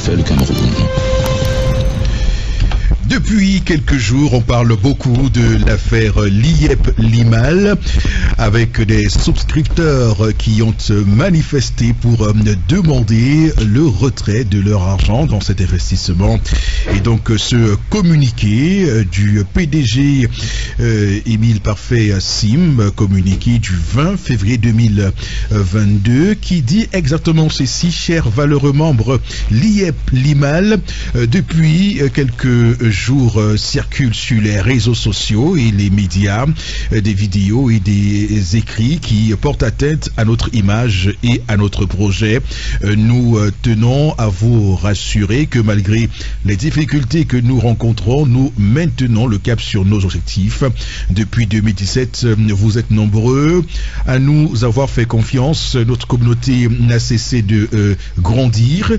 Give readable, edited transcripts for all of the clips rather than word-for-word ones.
refaire le Cameroun. Depuis quelques jours, on parle beaucoup de l'affaire Liep Limal, avec des souscripteurs qui ont manifesté pour demander le retrait de leur argent dans cet investissement. Et donc ce communiqué du PDG Émile Parfait Sim, communiqué du 20 février 2022, qui dit exactement ceci: chers valeureux membres Liep Limal, depuis quelques jours circulent sur les réseaux sociaux et les médias des vidéos et des écrits qui portent atteinte à notre image et à notre projet. Nous tenons à vous rassurer que malgré les difficultés que nous rencontrons, nous maintenons le cap sur nos objectifs. Depuis 2017, vous êtes nombreux à nous avoir fait confiance. Notre communauté n'a cessé de grandir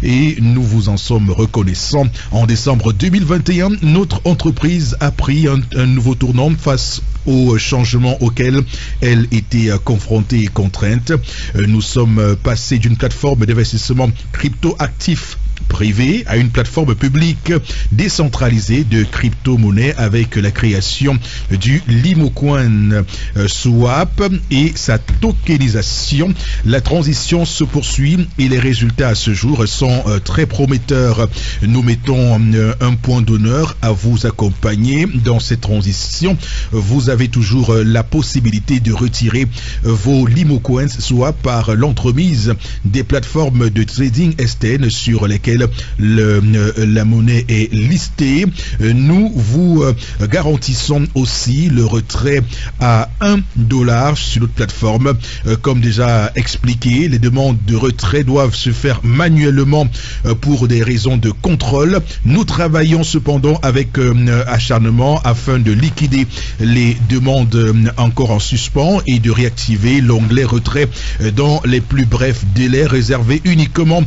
et nous vous en sommes reconnaissants. En décembre 2021, notre entreprise a pris un nouveau tournant face aux changements auxquels elle était confrontée et contrainte. Nous sommes passés d'une plateforme d'investissement crypto-actif privé à une plateforme publique décentralisée de crypto-monnaies avec la création du Limocoin Swap et sa tokenisation. La transition se poursuit et les résultats à ce jour sont très prometteurs. Nous mettons un point d'honneur à vous accompagner dans cette transition. Vous avez toujours la possibilité de retirer vos Limocoins Swap par l'entremise des plateformes de trading STN sur lesquelles la monnaie est listée. Nous vous garantissons aussi le retrait à $1 sur notre plateforme. Comme déjà expliqué, les demandes de retrait doivent se faire manuellement pour des raisons de contrôle. Nous travaillons cependant avec acharnement afin de liquider les demandes encore en suspens et de réactiver l'onglet retrait dans les plus brefs délais réservés uniquement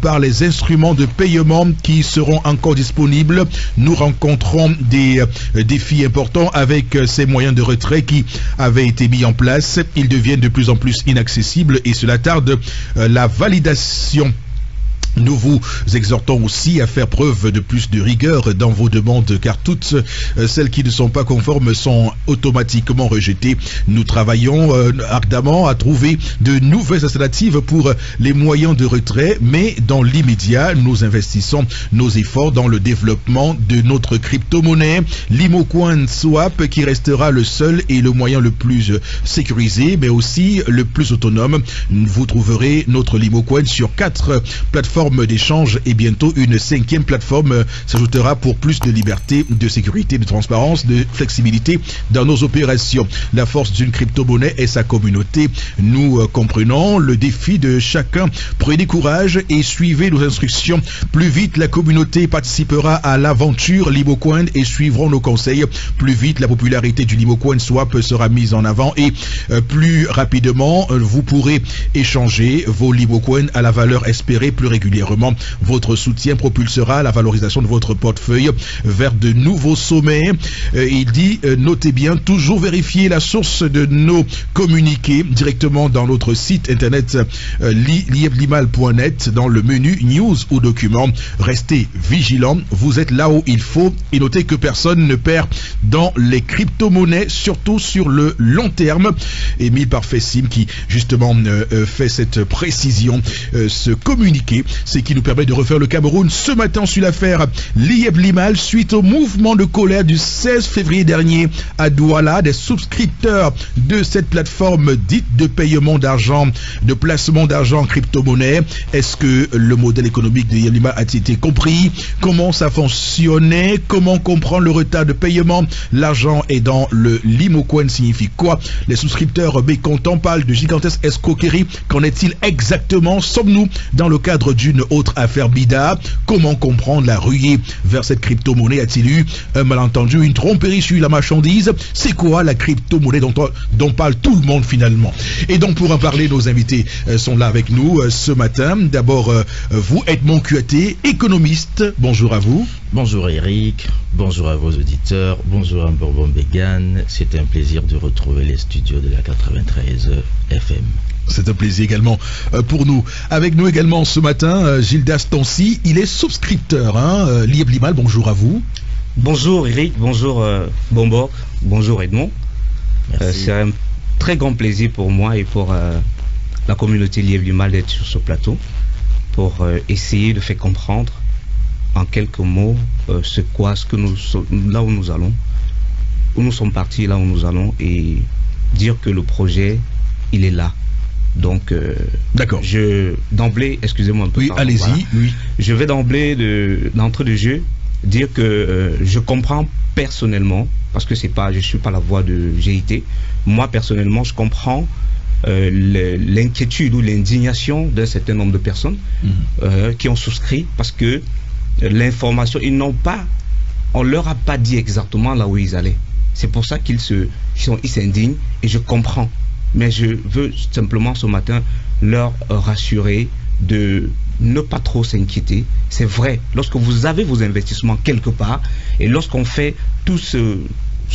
par les instruments de paiement qui seront encore disponibles. Nous rencontrons des défis importants avec ces moyens de retrait qui avaient été mis en place. Ils deviennent de plus en plus inaccessibles et cela tarde la validation. Nous vous exhortons aussi à faire preuve de plus de rigueur dans vos demandes car toutes celles qui ne sont pas conformes sont automatiquement rejetées. Nous travaillons ardemment à trouver de nouvelles alternatives pour les moyens de retrait, mais dans l'immédiat, nous investissons nos efforts dans le développement de notre crypto-monnaie Limocoin Swap qui restera le seul et le moyen le plus sécurisé, mais aussi le plus autonome. Vous trouverez notre Limocoin sur 4 plateformes d'échange et bientôt une 5e plateforme s'ajoutera pour plus de liberté, de sécurité, de transparence, de flexibilité dans nos opérations. La force d'une crypto-monnaie est sa communauté. Nous comprenons le défi de chacun. Prenez courage et suivez nos instructions. Plus vite la communauté participera à l'aventure Limocoin et suivront nos conseils. Plus vite la popularité du Limocoin Swap sera mise en avant et plus rapidement vous pourrez échanger vos Limocoins à la valeur espérée plus régulièrement. Votre soutien propulsera la valorisation de votre portefeuille vers de nouveaux sommets. Il dit, notez bien, toujours vérifier la source de nos communiqués directement dans notre site internet lieplimal.net dans le menu news ou documents. Restez vigilants, vous êtes là où il faut et notez que personne ne perd dans les crypto-monnaies, surtout sur le long terme. Émile Parfait Sim qui justement fait cette précision, ce communiqué, c'est qui nous permet de refaire le Cameroun ce matin sur l'affaire Liep Limal suite au mouvement de colère du 16 février dernier à Douala des souscripteurs de cette plateforme dite de paiement d'argent, de placement d'argent en crypto-monnaie. Est-ce que le modèle économique de Liep Limal a été compris? Comment ça fonctionnait? Comment comprendre le retard de paiement? L'argent est dans le Limocoin signifie quoi? Les souscripteurs mécontents parlent de gigantesques escroqueries. Qu'en est-il exactement? Sommes-nous dans le cadre d'une autre affaire bida? Comment comprendre la ruée vers cette crypto-monnaie? A-t-il eu un malentendu, une tromperie sur la marchandise? C'est quoi la crypto-monnaie dont parle tout le monde finalement? Et donc pour en parler, nos invités sont là avec nous ce matin. D'abord, vous, Edmond Kuaté, économiste. Bonjour à vous. Bonjour Eric, bonjour à vos auditeurs, bonjour à Bourbon Bégan. C'est un plaisir de retrouver les studios de la 93 FM. C'est un plaisir également pour nous. Avec nous également ce matin, Gildas Tonsi, il est souscripteur. Lieb Limal, bonjour à vous. Bonjour Eric, bonjour Bombo, bonjour Edmond. C'est un très grand plaisir pour moi et pour la communauté Lieb Limal d'être sur ce plateau pour essayer de faire comprendre en quelques mots là où nous allons, où nous sommes partis, là où nous allons, et dire que le projet, il est là. Donc, d'accord. D'emblée, excusez-moi un peu. Oui, allez-y. Voilà. Oui. Je vais d'emblée d'entrée de jeu dire que je comprends personnellement, parce que je suis pas la voix de GIT. Moi personnellement, je comprends l'inquiétude ou l'indignation d'un certain nombre de personnes qui ont souscrit, parce que l'information, on leur a pas dit exactement là où ils allaient. C'est pour ça qu'ils s'indignent, et je comprends. Mais je veux simplement ce matin leur rassurer de ne pas trop s'inquiéter. C'est vrai, lorsque vous avez vos investissements quelque part, et lorsqu'on fait tout ce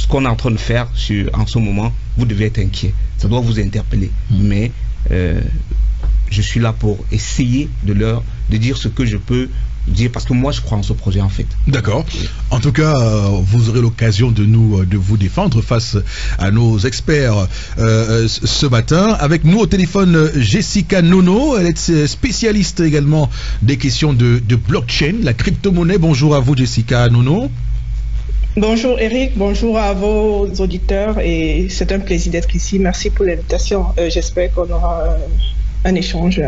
qu'on est en train de faire en ce moment, vous devez être inquiet. Ça doit vous interpeller. Mais je suis là pour essayer de dire ce que je peux dire, parce que moi je crois en ce projet en fait. D'accord. En tout cas, vous aurez l'occasion de vous défendre face à nos experts ce matin. Avec nous au téléphone, Jessica Nono, elle est spécialiste également des questions de blockchain, la crypto-monnaie. Bonjour à vous Jessica Nono. Bonjour Eric, bonjour à vos auditeurs, et c'est un plaisir d'être ici. Merci pour l'invitation. J'espère qu'on aura un échange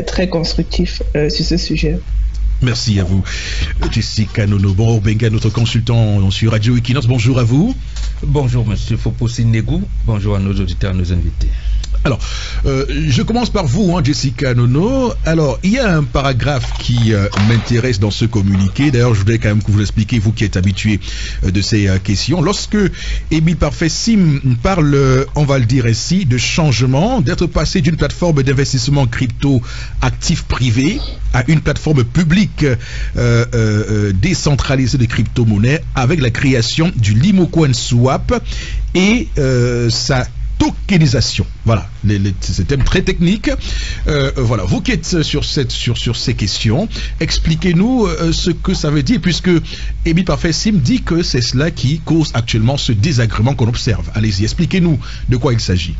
très constructif sur ce sujet. Merci à vous, Jessica Nono. Bon, Benga, notre consultant sur Radio Equinox, bonjour à vous. Bonjour, monsieur Fopossi Negou. Bonjour à nos auditeurs, à nos invités. Alors, je commence par vous, Jessica Nono. Alors, il y a un paragraphe qui m'intéresse dans ce communiqué. D'ailleurs, je voudrais quand même que vous l'expliquiez, vous qui êtes habitué de ces questions. Lorsque Émile Parfait Sim parle, on va le dire ainsi, de changement, d'être passé d'une plateforme d'investissement crypto actif privé à une plateforme publique décentralisée de crypto-monnaies avec la création du Limocoin Swap et sa tokenisation. Voilà, c'est un thème très technique. Voilà, vous qui êtes sur ces questions, expliquez-nous ce que ça veut dire, puisque Émile Parfait Sim dit que c'est cela qui cause actuellement ce désagrément qu'on observe. Allez-y, expliquez-nous de quoi il s'agit.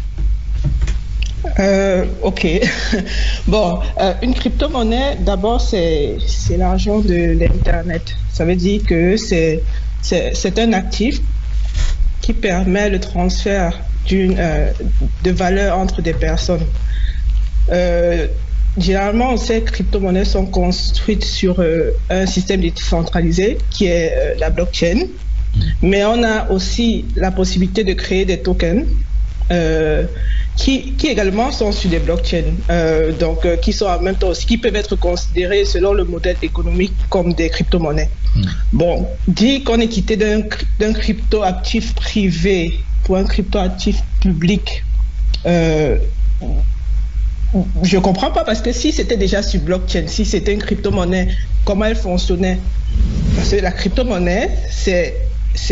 Ok. Bon, une crypto-monnaie, d'abord, c'est l'argent de l'Internet. Ça veut dire que c'est un actif qui permet le transfert de valeur entre des personnes. Généralement, ces crypto-monnaies sont construites sur un système décentralisé qui est la blockchain, mais on a aussi la possibilité de créer des tokens qui également sont sur des blockchains, qui sont en même temps aussi, qui peuvent être considérés selon le modèle économique comme des crypto-monnaies. Bon, dire qu'on est quitté d'un crypto-actif privé pour un crypto-actif public, je comprends pas, parce que si c'était déjà sur blockchain, si c'était une crypto-monnaie, comment elle fonctionnait? Parce que la crypto-monnaie, c'est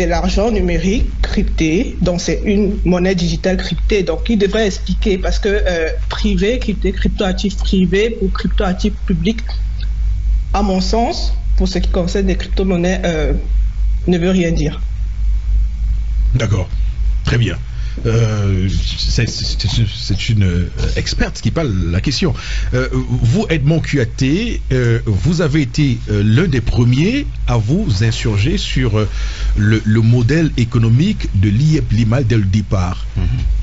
l'argent numérique crypté, donc c'est une monnaie digitale cryptée. Donc il devrait expliquer, parce que privé, crypto-actif privé ou crypto-actif public, à mon sens, pour ce qui concerne les crypto-monnaies, ne veut rien dire. D'accord, très bien. C'est une experte qui parle la question. Vous, Edmond Kuaté, vous avez été l'un des premiers à vous insurger sur le modèle économique de Lieb Limal dès le départ.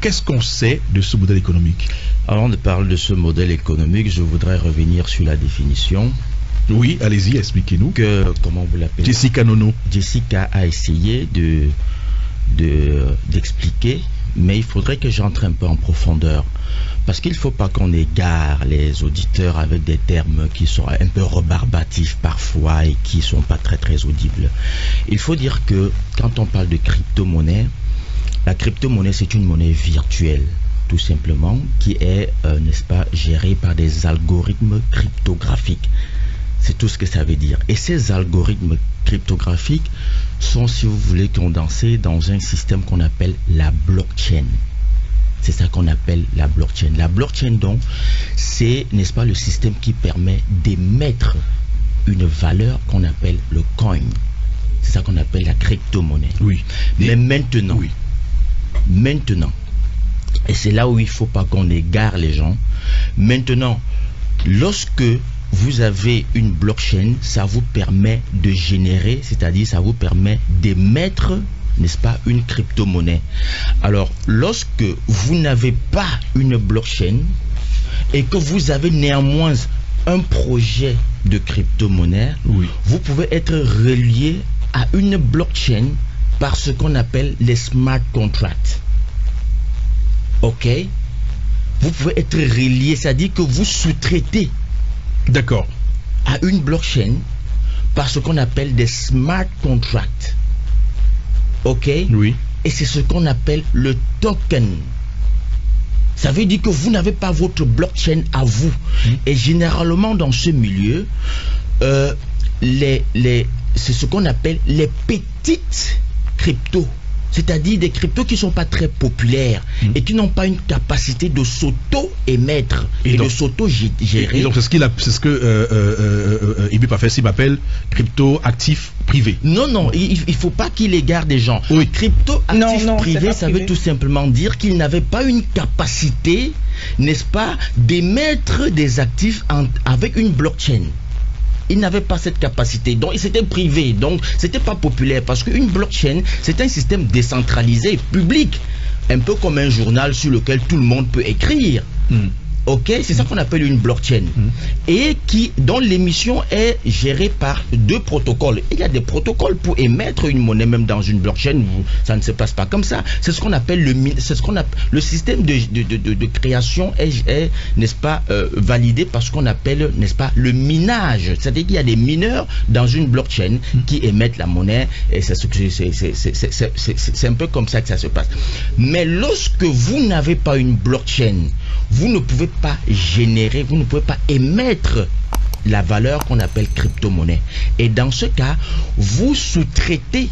Qu'est-ce qu'on sait de ce modèle économique? Avant de parler de ce modèle économique, je voudrais revenir sur la définition. Oui, allez-y, expliquez-nous. Comment vous l'appelez? Jessica Nono. Jessica a essayé d'expliquer, mais il faudrait que j'entre un peu en profondeur, parce qu'il ne faut pas qu'on égare les auditeurs avec des termes qui sont un peu rebarbatifs parfois et qui ne sont pas très très audibles. Il faut dire que quand on parle de crypto-monnaie, la crypto-monnaie c'est une monnaie virtuelle, tout simplement, qui est, n'est-ce pas, gérée par des algorithmes cryptographiques. C'est tout ce que ça veut dire. Et ces algorithmes cryptographiques sont, si vous voulez, condensés dans un système qu'on appelle la blockchain. C'est ça qu'on appelle la blockchain. La blockchain, donc, c'est, n'est-ce pas, le système qui permet d'émettre une valeur qu'on appelle le coin. C'est ça qu'on appelle la crypto-monnaie. Oui. Mais maintenant, oui. Maintenant, et c'est là où il ne faut pas qu'on égare les gens, maintenant, lorsque vous avez une blockchain, ça vous permet de générer, c'est-à-dire ça vous permet d'émettre, n'est-ce pas, une crypto-monnaie. Alors, lorsque vous n'avez pas une blockchain et que vous avez néanmoins un projet de crypto-monnaie, Oui. vous pouvez être relié à une blockchain par ce qu'on appelle les smart contracts. Ok? Vous pouvez être relié, c'est-à-dire que vous sous-traitez D'accord. à une blockchain par ce qu'on appelle des smart contracts. Ok? Oui. Et c'est ce qu'on appelle le token. Ça veut dire que vous n'avez pas votre blockchain à vous. Et généralement dans ce milieu, c'est ce qu'on appelle les petites cryptos. C'est-à-dire des cryptos qui ne sont pas très populaires et qui n'ont pas une capacité de s'auto-émettre et donc- de s'auto-gérer. Et donc c'est ce que Ibi Parfait m'appelle crypto actif privé. Non, il ne faut pas qu'il égare des gens. Oui. Crypto actif Non, c'est privé, pas ça privé. veut tout simplement dire qu'il n'avait pas une capacité, n'est-ce pas, d'émettre des actifs avec une blockchain. Il n'avait pas cette capacité, donc c'était privé, donc c'était pas populaire parce qu'une blockchain, c'est un système décentralisé, public, un peu comme un journal sur lequel tout le monde peut écrire. Ok, c'est ça qu'on appelle une blockchain et dont l'émission est gérée par deux protocoles. Il y a des protocoles pour émettre une monnaie même dans une blockchain. Ça ne se passe pas comme ça. C'est ce qu'on appelle le système de création est n'est-ce pas validé par ce qu'on appelle, n'est-ce pas, le minage. C'est-à-dire qu'il y a des mineurs dans une blockchain qui émettent la monnaie et c'est un peu comme ça que ça se passe. Mais lorsque vous n'avez pas une blockchain, vous ne pouvez pas générer, vous ne pouvez pas émettre la valeur qu'on appelle crypto-monnaie. Et dans ce cas, vous sous-traitez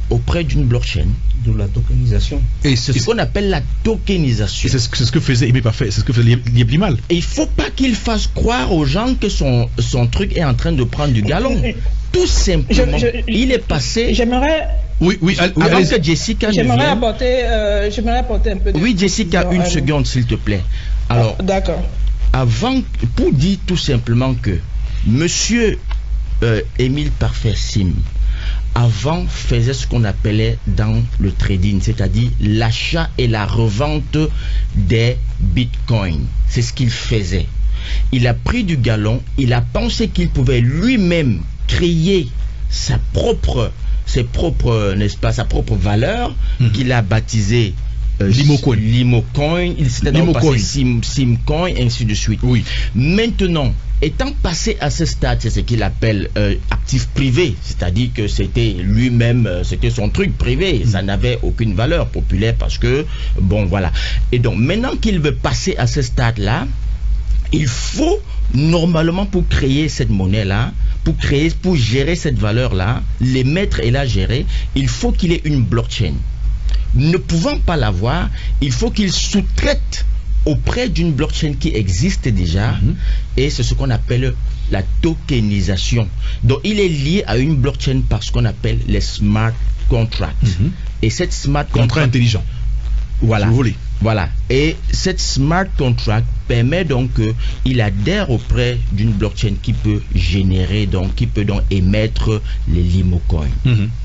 auprès d'une blockchain De la tokenisation. Et ce qu'on appelle la tokenisation. c'est ce que faisait Ibi Parfait, c'est ce que faisait Lieb Limal. Et il ne faut pas qu'il fasse croire aux gens que son truc est en train de prendre du galon. Tout simplement, il est passé... Oui, Avant allez-y. que Jessica ne J'aimerais vienne... apporter un peu de... Oui, Jessica, une seconde, s'il te plaît. Alors, D'accord. pour dire tout simplement que Monsieur Émile Parfait Sim, avant, faisait ce qu'on appelait dans le trading, c'est-à-dire l'achat et la revente des bitcoins. C'est ce qu'il faisait. Il a pris du galon, il a pensé qu'il pouvait lui-même créer sa propre valeur qu'il a baptisée Limocoin. Limocoin, il s'était donc passé Simcoin, ainsi de suite. Oui. Maintenant, étant passé à ce stade, c'est ce qu'il appelle actif privé, c'est-à-dire que c'était lui-même, c'était son truc privé, ça n'avait aucune valeur populaire parce que, bon voilà. Et donc, maintenant qu'il veut passer à ce stade-là, il faut, normalement, pour créer cette monnaie-là, pour gérer cette valeur-là, l'émettre et la gérer, il faut qu'il ait une blockchain. Ne pouvant pas l'avoir, il faut qu'il sous-traite auprès d'une blockchain qui existe déjà, et c'est ce qu'on appelle la tokenisation. Donc il est lié à une blockchain par ce qu'on appelle les smart contracts. Et cette smart Contrat contract, intelligent. voilà, Si vous voulez. voilà. Et cette smart contract permet donc qu'il adhère auprès d'une blockchain qui peut générer, donc qui peut donc émettre les limocoins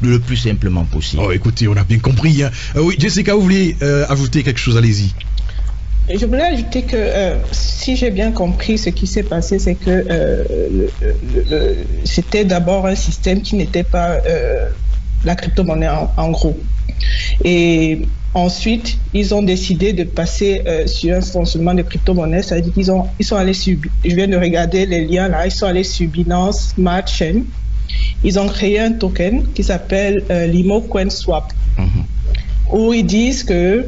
le plus simplement possible. Oh, écoutez, on a bien compris. Hein. Oui, Jessica, vous vouliez ajouter quelque chose, allez-y. Je voulais ajouter que si j'ai bien compris, ce qui s'est passé, c'est que c'était d'abord un système qui n'était pas la crypto-monnaie en gros. Et ensuite, ils ont décidé de passer sur un fonctionnement de crypto-monnaie, c'est-à-dire qu'ils sont allés sur, je viens de regarder les liens là, ils sont allés sur Binance Smart Chain. Ils ont créé un token qui s'appelle Limocoin Swap, où ils disent que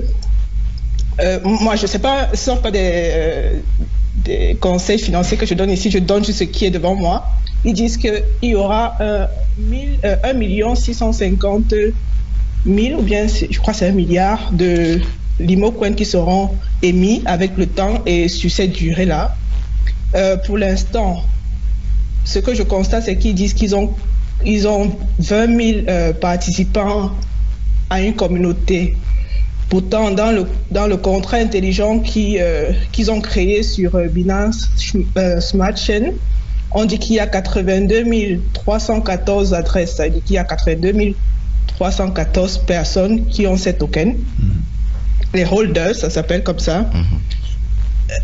moi, je ne sais pas, ce ne sont pas des conseils financiers que je donne ici, je donne juste ce qui est devant moi. ils disent qu'il y aura 1 650 000, ou bien je crois que c'est 1 milliard de Limo Coin qui seront émis avec le temps et sur cette durée-là. Pour l'instant, ce que je constate, c'est qu'ils disent qu'ils ont 20 000 participants à une communauté. Pourtant, dans le contrat intelligent qu'ils ont créé sur Binance Smart Chain, on dit qu'il y a 82 314 adresses, c'est-à-dire qu'il y a 82 314 personnes qui ont ces tokens. Les holders, ça s'appelle comme ça.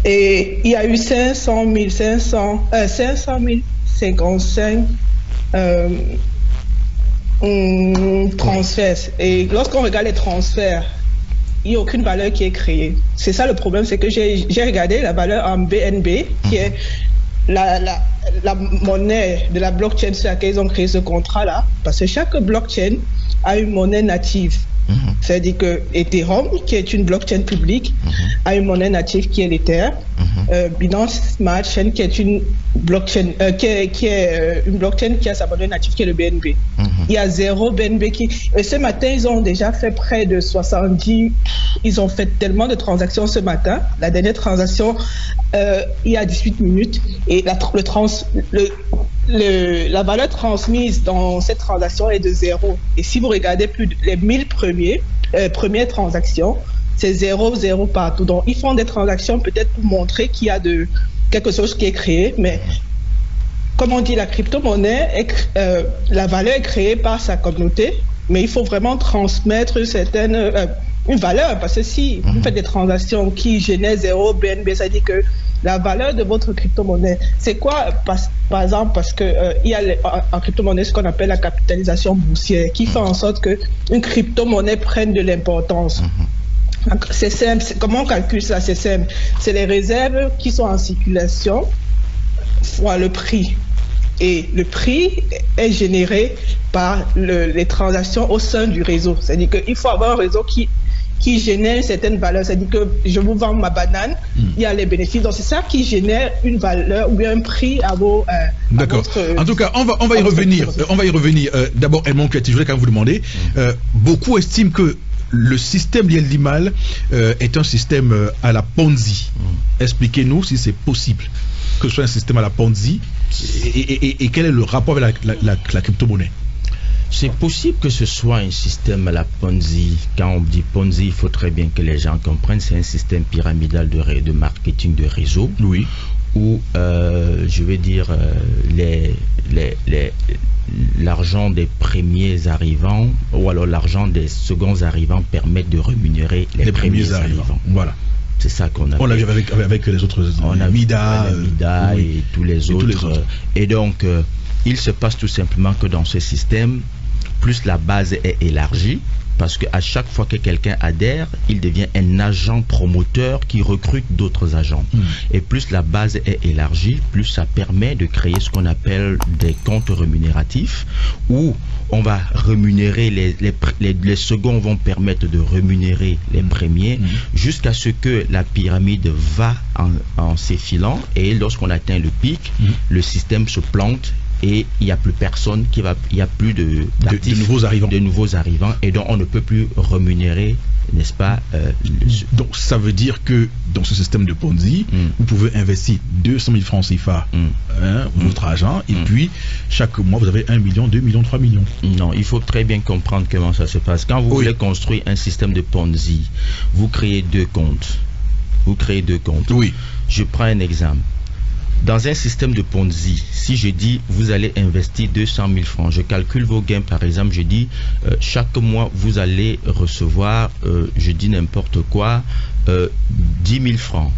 Et il y a eu 555 transferts. Et lorsqu'on regarde les transferts, il n'y a aucune valeur qui est créée. C'est ça le problème, c'est que j'ai regardé la valeur en BNB, qui est la monnaie de la blockchain sur laquelle ils ont créé ce contrat-là, parce que chaque blockchain a une monnaie native. C'est-à-dire que Ethereum, qui est une blockchain publique, a une monnaie native qui est l'Ether. Binance Smart Chain, qui est une blockchain, une blockchain qui a sa monnaie native qui est le BNB. Il y a 0 BNB qui. Et ce matin, ils ont déjà fait près de 70. Ils ont fait tellement de transactions ce matin. La dernière transaction, il y a 18 minutes. Et la valeur transmise dans cette transaction est de 0. Et si vous regardez les 1000 premières transactions, c'est 0 partout. Donc, ils font des transactions peut-être pour montrer qu'il y a quelque chose qui est créé, mais comme on dit, la crypto-monnaie, la valeur est créée par sa communauté, mais il faut vraiment transmettre une valeur, parce que si vous faites des transactions qui génèrent 0 BNB, ça dit que la valeur de votre crypto-monnaie, c'est quoi? Par exemple, parce que il y a en crypto-monnaie ce qu'on appelle la capitalisation boursière, qui fait en sorte qu'une crypto-monnaie prenne de l'importance. C'est simple. Comment on calcule ça? C'est simple. C'est les réserves qui sont en circulation fois le prix. Et le prix est généré par les transactions au sein du réseau. C'est-à-dire qu'il faut avoir un réseau qui génère une certaine valeur. C'est-à-dire que je vous vends ma banane, il y a les bénéfices. Donc c'est ça qui génère une valeur ou bien un prix à vos... D'accord. En tout cas, on va y revenir. On va y revenir. D'abord, Edmond Cléty, je voudrais quand même vous demander, beaucoup estiment que le système Limal est un système à la Ponzi. Expliquez-nous si c'est possible que ce soit un système à la Ponzi et quel est le rapport avec la crypto-monnaie. C'est possible que ce soit un système à la Ponzi. Quand on dit Ponzi, il faut très bien que les gens comprennent, c'est un système pyramidal de marketing de réseau. Oui. Où, je vais dire, l'argent des premiers arrivants ou alors l'argent des seconds arrivants permettent de rémunérer les premiers arrivants. Voilà. C'est ça qu'on a. On l'a vu avec les autres. On a Mida oui. Et tous les autres. Et donc, il se passe tout simplement que dans ce système, plus la base est élargie, parce qu'à chaque fois que quelqu'un adhère, il devient un agent promoteur qui recrute d'autres agents. Et plus la base est élargie, plus ça permet de créer ce qu'on appelle des comptes rémunératifs, où on va rémunérer les seconds vont permettre de rémunérer les premiers, jusqu'à ce que la pyramide va en s'effilant, et lorsqu'on atteint le pic, le système se plante. Et il n'y a plus personne il n'y a plus de nouveaux arrivants, et donc on ne peut plus rémunérer, n'est-ce pas? Donc ça veut dire que dans ce système de Ponzi, vous pouvez investir 200 000 francs CFA, votre argent, et puis chaque mois vous avez 1 million, 2 millions, 3 millions. Non, il faut très bien comprendre comment ça se passe. Quand vous voulez construire un système de Ponzi, vous créez deux comptes. Oui. Je prends un exemple. Dans un système de Ponzi, si je dis vous allez investir 200 000 francs, je calcule vos gains par exemple, je dis chaque mois vous allez recevoir, je dis n'importe quoi, 10 000 francs.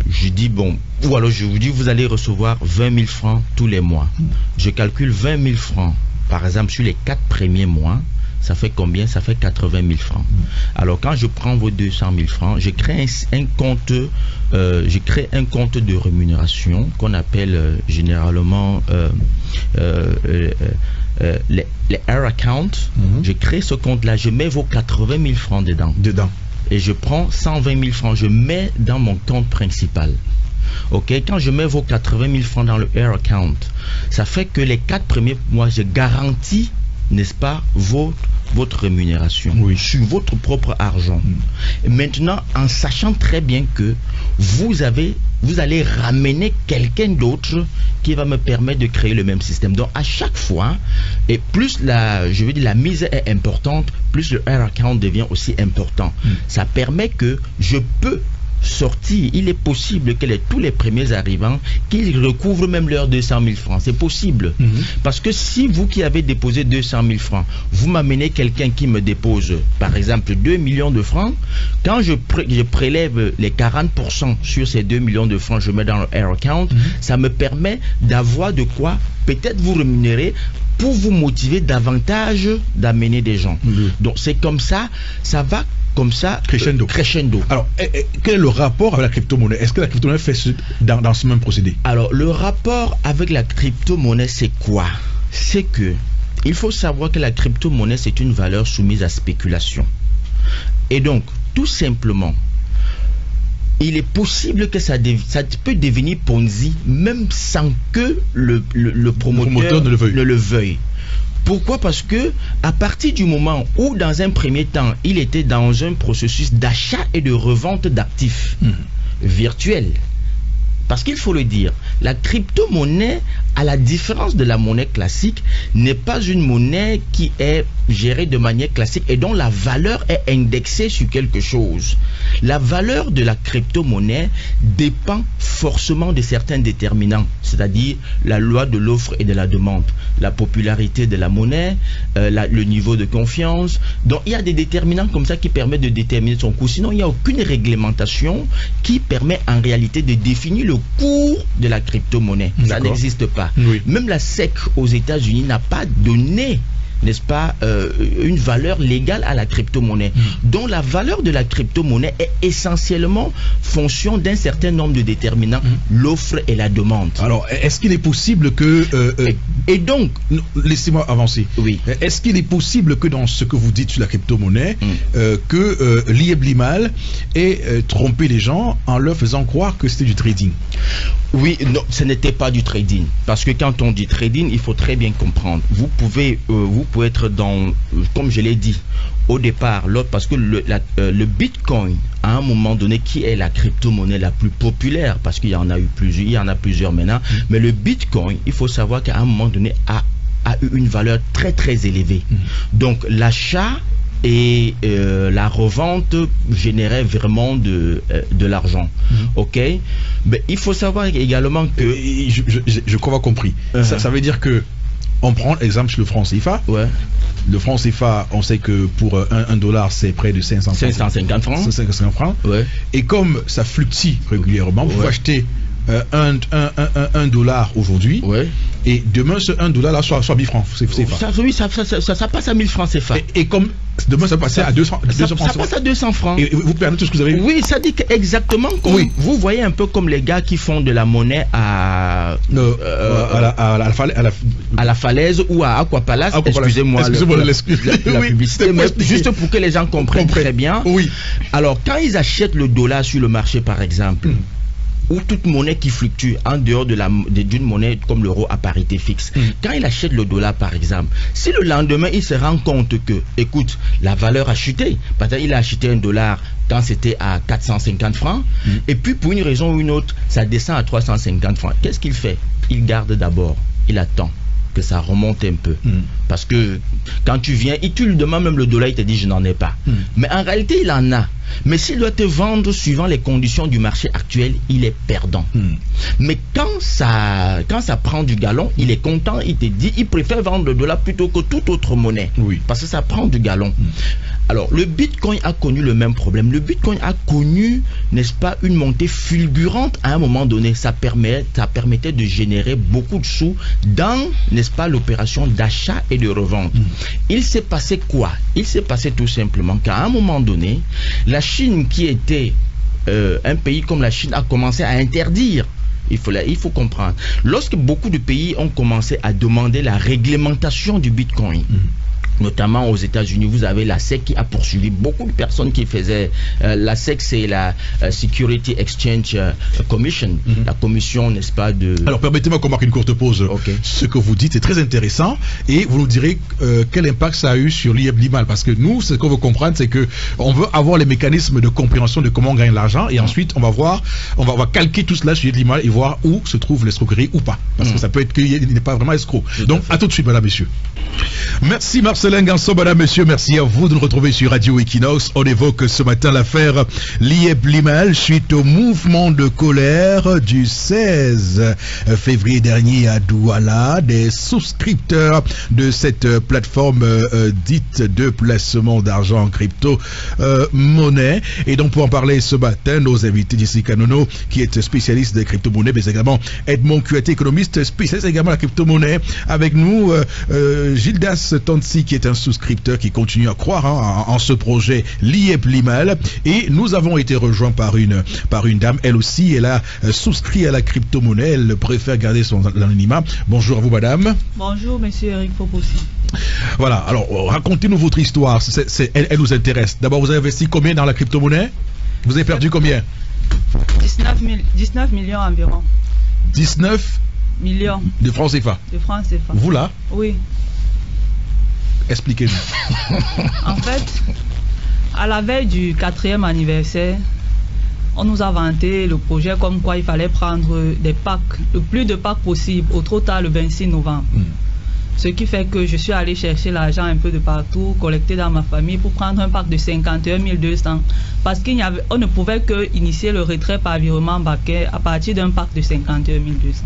Je dis bon, ou alors je vous dis vous allez recevoir 20 000 francs tous les mois. Je calcule 20 000 francs par exemple sur les 4 premiers mois. Ça fait combien? Ça fait 80 000 francs. Alors quand je prends vos 200 000 francs, je crée un compte de rémunération qu'on appelle généralement les air accounts. Je crée ce compte-là, je mets vos 80 000 francs dedans. Et je prends 120 000 francs, je mets dans mon compte principal. Ok, quand je mets vos 80 000 francs dans le Air Account, ça fait que les 4 premiers mois, je garantis, n'est-ce pas, votre rémunération sur votre propre argent. Et maintenant, en sachant très bien que vous allez ramener quelqu'un d'autre qui va me permettre de créer le même système. Donc à chaque fois, et plus la mise est importante, plus le Air Account devient aussi important. Ça permet que je peux sortir, il est possible que tous les premiers arrivants qu'ils recouvrent même leurs 200 000 francs. C'est possible. Parce que si vous qui avez déposé 200 000 francs, vous m'amenez quelqu'un qui me dépose par exemple 2 millions de francs, quand je prélève les 40% sur ces 2 millions de francs, je mets dans le Air Account, ça me permet d'avoir de quoi peut-être vous rémunérer pour vous motiver davantage d'amener des gens. Donc c'est comme ça, ça va comme ça, crescendo. Alors, quel est le rapport avec la crypto-monnaie? Est-ce que la crypto-monnaie fait dans ce même procédé? Alors, le rapport avec la crypto-monnaie, c'est quoi? C'est que il faut savoir que la crypto-monnaie, c'est une valeur soumise à spéculation. Et donc, tout simplement, il est possible que ça peut devenir Ponzi, même sans que le promoteur ne le veuille. Pourquoi? Parce que à partir du moment où dans un premier temps il était dans un processus d'achat et de revente d'actifs virtuels, parce qu'il faut le dire, la crypto-monnaie, à la différence de la monnaie classique, n'est pas une monnaie qui est gérée de manière classique et dont la valeur est indexée sur quelque chose. La valeur de la crypto-monnaie dépend forcément de certains déterminants, c'est-à-dire la loi de l'offre et de la demande, la popularité de la monnaie, le niveau de confiance. Donc il y a des déterminants comme ça qui permettent de déterminer son cours. Sinon, il n'y a aucune réglementation qui permet en réalité de définir le cours de la crypto-monnaie. Ça n'existe pas. Même la SEC aux États-Unis n'a pas donné, n'est-ce pas, une valeur légale à la crypto-monnaie. Donc la valeur de la crypto-monnaie est essentiellement fonction d'un certain nombre de déterminants, l'offre et la demande. Alors, est-ce qu'il est possible que... et donc... Laissez-moi avancer. Oui. Est-ce qu'il est possible que dans ce que vous dites sur la crypto-monnaie, que l'IEB Limal ait trompé les gens en leur faisant croire que c'était du trading? Oui, non, ce n'était pas du trading. Parce que quand on dit trading, il faut très bien comprendre. Vous pouvez être dans, comme je l'ai dit au départ, parce que le Bitcoin, à un moment donné, qui est la crypto-monnaie la plus populaire, parce qu'il y en a eu plusieurs, il y en a plusieurs maintenant, mais le Bitcoin, il faut savoir qu'à un moment donné, a eu une valeur très très élevée. Donc l'achat et la revente générait vraiment de l'argent. Ok, mais il faut savoir également que je crois avoir compris. Ça veut dire que on prend l'exemple sur le franc CFA. Le franc CFA, on sait que pour $1 c'est près de 550 francs. 550 francs. Et comme ça fluctue régulièrement, vous acheter $1 aujourd'hui, et demain ce $1 là soit 1000 francs CFA. Oui, ça passe à 1000 francs CFA. Et comme demain ça passe à 200 francs. Ça passe à 200 francs. Et vous perdez tout ce que vous avez. Oui, ça dit exactement comme vous voyez un peu comme les gars qui font de la monnaie à la falaise ou à Aquapalace. Excusez-moi la publicité, mais juste pour que les gens comprennent très bien. Alors quand ils achètent le dollar sur le marché par exemple, ou toute monnaie qui fluctue en dehors d'une monnaie comme l'euro à parité fixe. Quand il achète le dollar par exemple, si le lendemain il se rend compte que, écoute, la valeur a chuté, parce qu'il a acheté $1 quand c'était à 450 francs, et puis pour une raison ou une autre, ça descend à 350 francs. Qu'est-ce qu'il fait? Il garde d'abord, il attend que ça remonte un peu. Parce que quand tu viens, tu lui demandes même le dollar, il te dit je n'en ai pas. Mais en réalité, il en a. Mais s'il doit te vendre suivant les conditions du marché actuel, il est perdant. Mais quand ça prend du galon, il est content, il te dit, il préfère vendre le dollar plutôt que toute autre monnaie. Parce que ça prend du galon. Alors, le Bitcoin a connu le même problème. Le Bitcoin a connu, n'est-ce pas, une montée fulgurante à un moment donné. Ça permettait de générer beaucoup de sous dans, n'est-ce pas, l'opération d'achat et de revente. Il s'est passé quoi? Il s'est passé tout simplement qu'à un moment donné, la Chine, qui était un pays comme la Chine, a commencé à interdire. Il faut comprendre. Lorsque beaucoup de pays ont commencé à demander la réglementation du Bitcoin, Notamment aux États-Unis, vous avez la SEC qui a poursuivi beaucoup de personnes qui faisaient. La SEC, c'est la Security Exchange Commission, la commission, n'est-ce pas, de. Alors, permettez-moi qu'on marque une courte pause. Okay. Ce que vous dites est très intéressant et vous nous direz quel impact ça a eu sur l'IEP Limal. Parce que nous, ce qu'on veut comprendre, c'est que on veut avoir les mécanismes de compréhension de comment on gagne l'argent et ensuite, on va calquer tout cela sur l'IEP Limal et voir où se trouve l'escroquerie ou pas. Parce que ça peut être qu'il n'est pas vraiment escroc. Donc, à tout de suite, madame, messieurs. Merci, Marcelin Ganson, madame, monsieur, merci à vous de nous retrouver sur Radio Equinox. On évoque ce matin l'affaire l'IEP Limal suite au mouvement de colère du 16 février dernier à Douala. Des souscripteurs de cette plateforme dite de placement d'argent en crypto-monnaie. Et donc pour en parler ce matin, nos invités d'ici Kanono, qui est spécialiste des crypto-monnaies, mais également Edmond Kuaté, économiste spécialiste également de la crypto-monnaie. Avec nous, Gildas Tansi, qui est un souscripteur qui continue à croire en ce projet l'IEP Limal. Et nous avons été rejoints par une dame, elle aussi, elle a souscrit à la crypto-monnaie, elle préfère garder son anonymat. Bonjour à vous, madame. Bonjour, monsieur Eric Fopossi. Voilà, alors racontez-nous votre histoire, elle nous intéresse. D'abord, vous avez investi combien dans la crypto-monnaie? Vous avez perdu combien? 19 millions environ. 19 millions de francs CFA. De francs CFA. Vous là? Oui. Expliquez-nous. En fait, à la veille du 4e anniversaire, on nous a vanté le projet comme quoi il fallait prendre des packs, le plus de packs possible, au trop tard le 26 novembre. Ce qui fait que je suis allé chercher l'argent un peu de partout, collecté dans ma famille pour prendre un pack de 51 200. Parce qu'on ne pouvait que initier le retrait par virement bancaire à partir d'un pack de 51 200.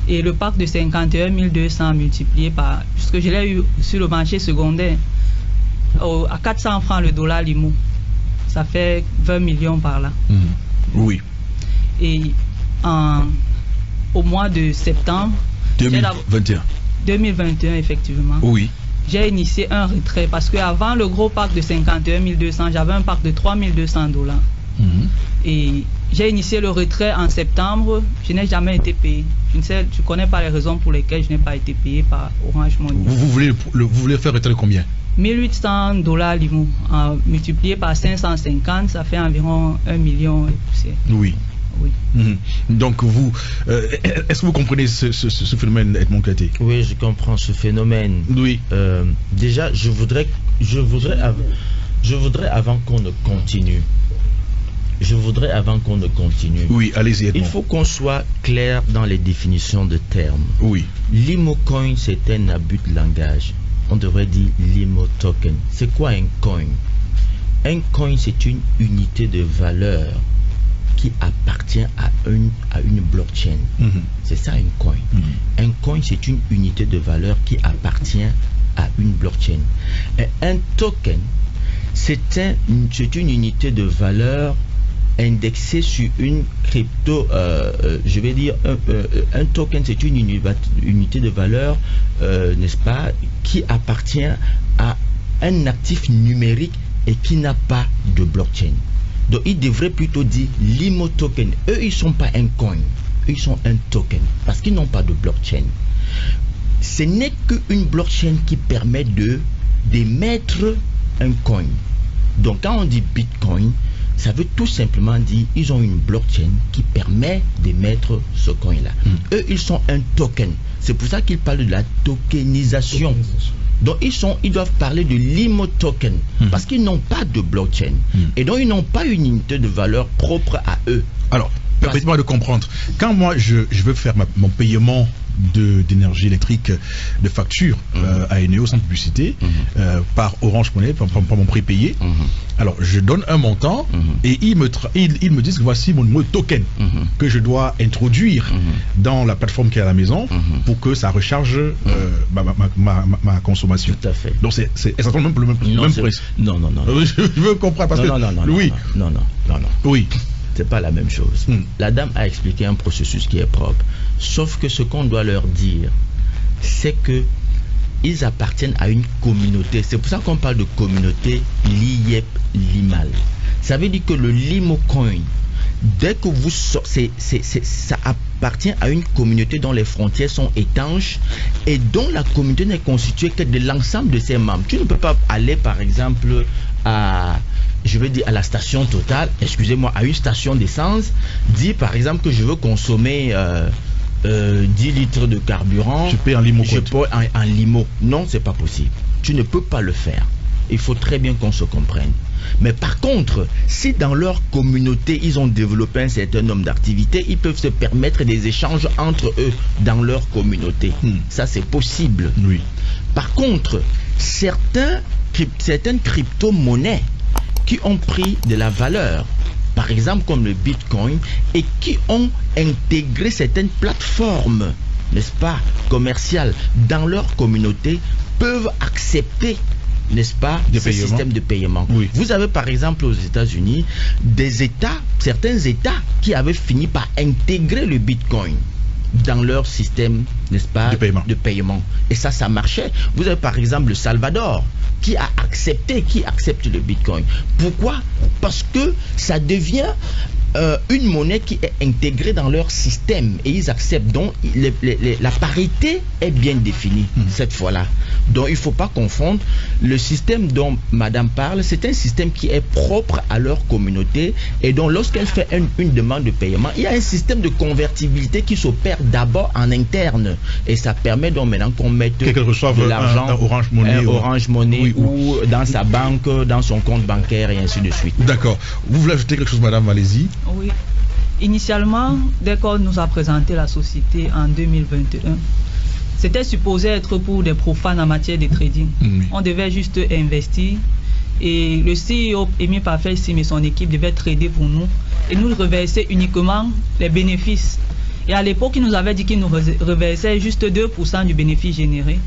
Et le pack de 51 200 multiplié par, puisque je l'ai eu sur le marché secondaire, à 400 francs le dollar limo, ça fait 20 millions par là. Oui. Et au mois de septembre 2021, effectivement. Oui. J'ai initié un retrait parce qu'avant le gros pack de 51 200, j'avais un pack de 3 200 $. Et j'ai initié le retrait en septembre. Je n'ai jamais été payé. Je ne connais pas les raisons pour lesquelles je n'ai pas été payé par Orange Money. Vous voulez faire retrait combien? 1800 $ limo, multiplié par 550, ça fait environ 1 million et poussière. Oui. Oui. Donc vous, est-ce que vous comprenez ce phénomène, Edmond Kuaté? Oui, je comprends ce phénomène. Oui. Déjà, je voudrais avant qu'on ne continue. Oui, allez-y, Edmond. Il faut qu'on soit clair dans les définitions de termes. Oui. L'imocoin, c'est un abus de langage. On devrait dire l'imo token. C'est quoi un coin? Un coin, c'est une unité de valeur qui appartient à une blockchain. C'est ça un coin. Un coin, c'est une unité de valeur qui appartient à une blockchain. Et un token, c'est une unité de valeur indexée sur une crypto, je vais dire, un token, c'est une unité de valeur, n'est-ce pas, qui appartient à un actif numérique et qui n'a pas de blockchain. Donc ils devraient plutôt dire l'IMO token. Eux, ils ne sont pas un coin, ils sont un token parce qu'ils n'ont pas de blockchain. Ce n'est qu'une blockchain qui permet d'émettre un coin. Donc quand on dit Bitcoin, ça veut tout simplement dire ils ont une blockchain qui permet d'émettre ce coin-là. Eux, ils sont un token. C'est pour ça qu'ils parlent de la tokenisation. Donc ils doivent parler de l'IMO token parce qu'ils n'ont pas de blockchain et donc ils n'ont pas une unité de valeur propre à eux. Alors, permettez-moi de comprendre. Quand moi je veux faire mon paiement d'énergie électrique de facture à Eneo sans publicité par Orange Money, par mon prépayé, alors je donne un montant et ils me disent que voici mon token que je dois introduire dans la plateforme qui est à la maison pour que ça recharge ma consommation. Tout à fait. Donc c'est exactement le même principe. Non. Je veux comprendre parce que oui. Non. Oui. C'est pas la même chose. La dame a expliqué un processus qui est propre. Sauf que ce qu'on doit leur dire, c'est que ils appartiennent à une communauté. C'est pour ça qu'on parle de communauté l'IEP Limal. Ça veut dire que le Limo Coin, dès que vous sortez, ça appartient à une communauté dont les frontières sont étanches et dont la communauté n'est constituée que de l'ensemble de ses membres. Tu ne peux pas aller, par exemple, à la station Total, excusez-moi, à une station d'essence, dire par exemple que je veux consommer 10 litres de carburant. Tu payes en limo. Je paye en limo. Non, c'est pas possible. Tu ne peux pas le faire. Il faut très bien qu'on se comprenne. Mais par contre, si dans leur communauté, ils ont développé un certain nombre d'activités, ils peuvent se permettre des échanges entre eux dans leur communauté. Ça, c'est possible. Oui. Par contre, certaines crypto-monnaies qui ont pris de la valeur, par exemple comme le Bitcoin, et qui ont intégré certaines plateformes, n'est-ce pas, commerciales dans leur communauté, peuvent accepter, n'est-ce pas, ces systèmes de paiement. Oui. Vous avez par exemple aux États-Unis certains États qui avaient fini par intégrer le Bitcoin dans leur système, n'est-ce pas, de paiement. Et ça marchait. Vous avez par exemple le Salvador qui accepte le Bitcoin. Pourquoi? Parce que ça devient une monnaie qui est intégrée dans leur système et ils acceptent. Donc la parité est bien définie cette fois-là. Donc il ne faut pas confondre. Le système dont madame parle, c'est un système qui est propre à leur communauté et donc lorsqu'elle fait une demande de paiement, il y a un système de convertibilité qui s'opère d'abord en interne et ça permet donc maintenant qu'on mette de l'argent Orange Money oui, ou dans sa banque, dans son compte bancaire et ainsi de suite. D'accord. Vous voulez ajouter quelque chose, madame, allez-y. Oui. Initialement, dès qu'on nous a présenté la société en 2021, c'était supposé être pour des profanes en matière de trading. On devait juste investir et le CEO Émile Parfait Sim et son équipe devaient trader pour nous et nous reverser uniquement les bénéfices. Et à l'époque, il nous avait dit qu'il nous reversait juste 2% du bénéfice généré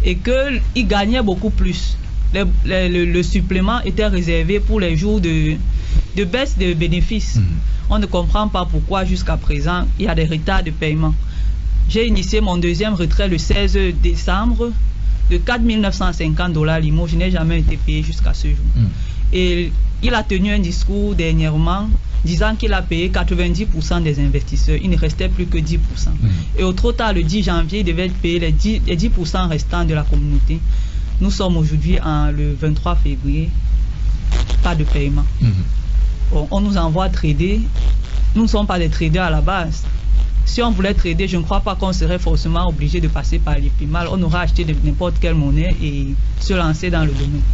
et qu'il gagnait beaucoup plus. Le supplément était réservé pour les jours de baisse de bénéfices. On ne comprend pas pourquoi jusqu'à présent il y a des retards de paiement. J'ai initié mon deuxième retrait le 16 décembre de 4 950 $ limo. Je n'ai jamais été payé jusqu'à ce jour. Et il a tenu un discours dernièrement disant qu'il a payé 90% des investisseurs. Il ne restait plus que 10%. Et au trop tard, le 10 janvier, il devait payer les 10% restants de la communauté. Nous sommes aujourd'hui le 23 février. Pas de paiement. Bon, on nous envoie trader. Nous ne sommes pas des traders à la base. Si on voulait trader, je ne crois pas qu'on serait forcément obligé de passer par l'IPIMAL. On aurait acheté n'importe quelle monnaie et se lancer dans le domaine.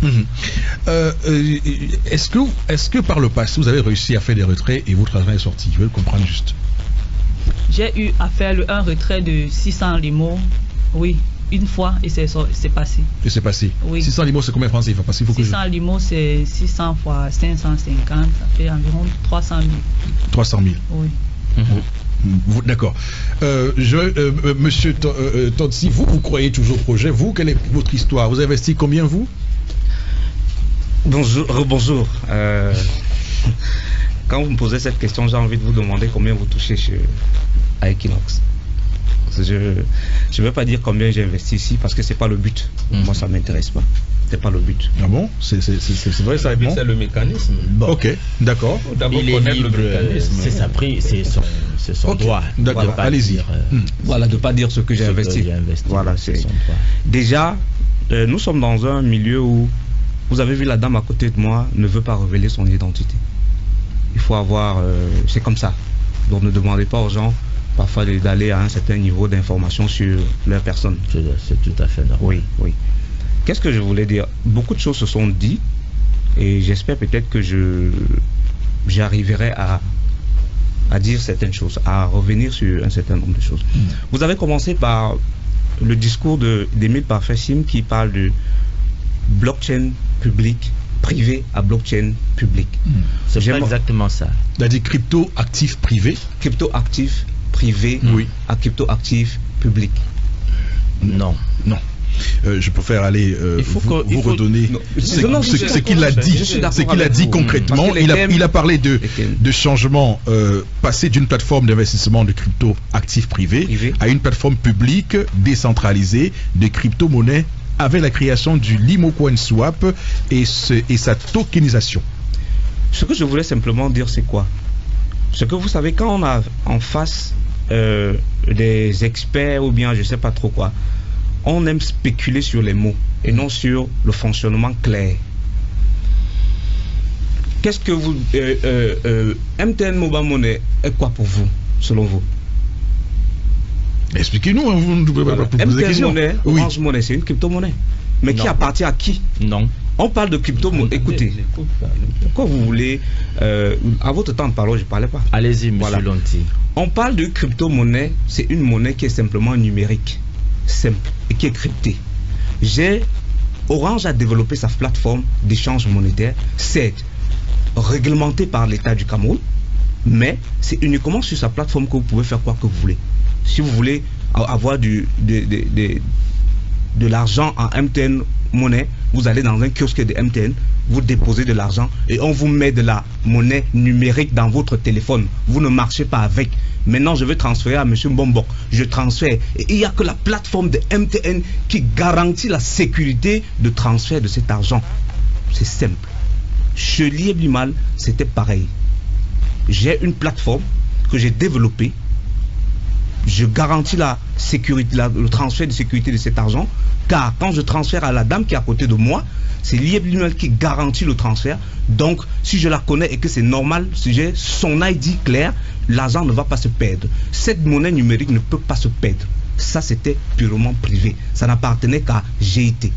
Est-ce que par le passé, vous avez réussi à faire des retraits et votre argent est sorti? Je veux le comprendre juste. J'ai eu à faire un retrait de 600 limo, oui, une fois et c'est passé. Et c'est passé? Oui. 600 limo, c'est combien de francs il va passer? 600 limo, c'est 600 fois 550, ça fait environ 300 000. 300 000? Oui. D'accord. Monsieur Todsi, vous croyez toujours au projet? Vous, quelle est votre histoire? Vous avez investi combien, vous? Bonjour. Quand vous me posez cette question, j'ai envie de vous demander combien vous touchez à Equinox. Je ne veux pas dire combien j'ai investi ici parce que c'est pas le but. Moi, ça m'intéresse pas. C'est pas le but. Ah bon? C'est vrai, ça est bon? C'est le mécanisme. Bon. Ok, d'accord. D'abord connaître le mécanisme. C'est sa prix, c'est son droit. D'accord, allez-y. Voilà, de ne pas dire ce que j'ai investi. Voilà, c'est son droit. Déjà, nous sommes dans un milieu où vous avez vu la dame à côté de moi ne veut pas révéler son identité. Il faut avoir, c'est comme ça. Donc ne demandez pas aux gens parfois d'aller à un certain niveau d'information sur leur personne. C'est tout à fait normal. Oui, oui. Qu'est-ce que je voulais dire? Beaucoup de choses se sont dites et j'espère peut-être que j'arriverai à dire certaines choses, à revenir sur un certain nombre de choses. Vous avez commencé par le discours d'Émile Parfait Sim qui parle de blockchain public privé à blockchain public. C'est pas exactement ça. Il a dit crypto-actif privé. Crypto-actif privé à crypto-actif public. Non. Je préfère aller vous redonner ce qu'il a dit. Ce qu'il a dit concrètement. Il a parlé de changement, passer d'une plateforme d'investissement de crypto actifs privés à une plateforme publique décentralisée de crypto-monnaies avec la création du Limo Coin Swap et sa tokenisation. Ce que je voulais simplement dire, c'est quoi? Ce que vous savez, quand on a en face des experts ou bien je sais pas trop quoi, on aime spéculer sur les mots et non sur le fonctionnement clair. Qu'est-ce que vous... MTN Mobile Money est quoi pour vous, selon vous? Expliquez-nous, hein, vous ne pouvez pas poser des MTN questions. Money, Orange Money, c'est une crypto-monnaie. Mais qui appartient à qui? Non. On parle de crypto-monnaie. Écoutez, pourquoi vous voulez... à votre temps de parole, je ne parlais pas. Allez-y, monsieur Lonti. On parle de crypto-monnaie, c'est une monnaie qui est simplement numérique, simple, et qui est cryptée. Orange a développé sa plateforme d'échange monétaire, c'est réglementé par l'État du Cameroun, mais c'est uniquement sur sa plateforme que vous pouvez faire quoi que vous voulez. Si vous voulez avoir de l'argent en MTN monnaie, vous allez dans un kiosque de MTN, vous déposez de l'argent et on vous met de la monnaie numérique dans votre téléphone. Vous ne marchez pas avec. Maintenant, je vais transférer à M. Mbombok. Je transfère. Et il n'y a que la plateforme de MTN qui garantit la sécurité de transfert de cet argent. C'est simple. Chez Liéblimal, c'était pareil. J'ai une plateforme que j'ai développée. Je garantis la sécurité, le transfert de sécurité de cet argent, car quand je transfère à la dame qui est à côté de moi, c'est Liéblimal qui garantit le transfert. Donc, si je la connais et que c'est normal, si j'ai son ID clair, l'argent ne va pas se perdre. Cette monnaie numérique ne peut pas se perdre. Ça, c'était purement privé. Ça n'appartenait qu'à GIT.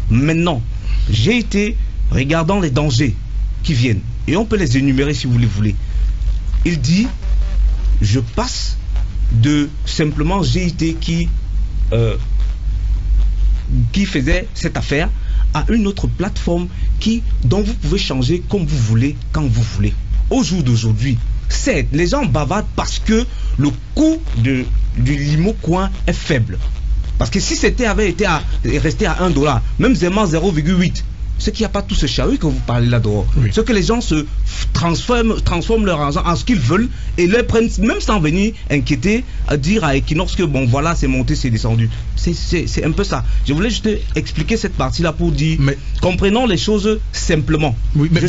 Maintenant, GIT, regardant les dangers qui viennent, et on peut les énumérer si vous les voulez. Il dit, je passe de simplement GIT qui faisait cette affaire à une autre plateforme dont vous pouvez changer comme vous voulez, quand vous voulez. Au jour d'aujourd'hui, les gens bavardent parce que le coût du Limo Coin est faible. Parce que si c'était resté à 1 $, même seulement 0,8, ce qu'il n'y a pas tout ce chahut que vous parlez là dehors. Oui. Ce que les gens se transforment leur argent en ce qu'ils veulent et les prennent, même sans venir inquiéter, à dire à Equinox que bon voilà, c'est monté, c'est descendu. C'est un peu ça. Je voulais juste expliquer cette partie-là pour dire, comprenons les choses simplement. Oui, mais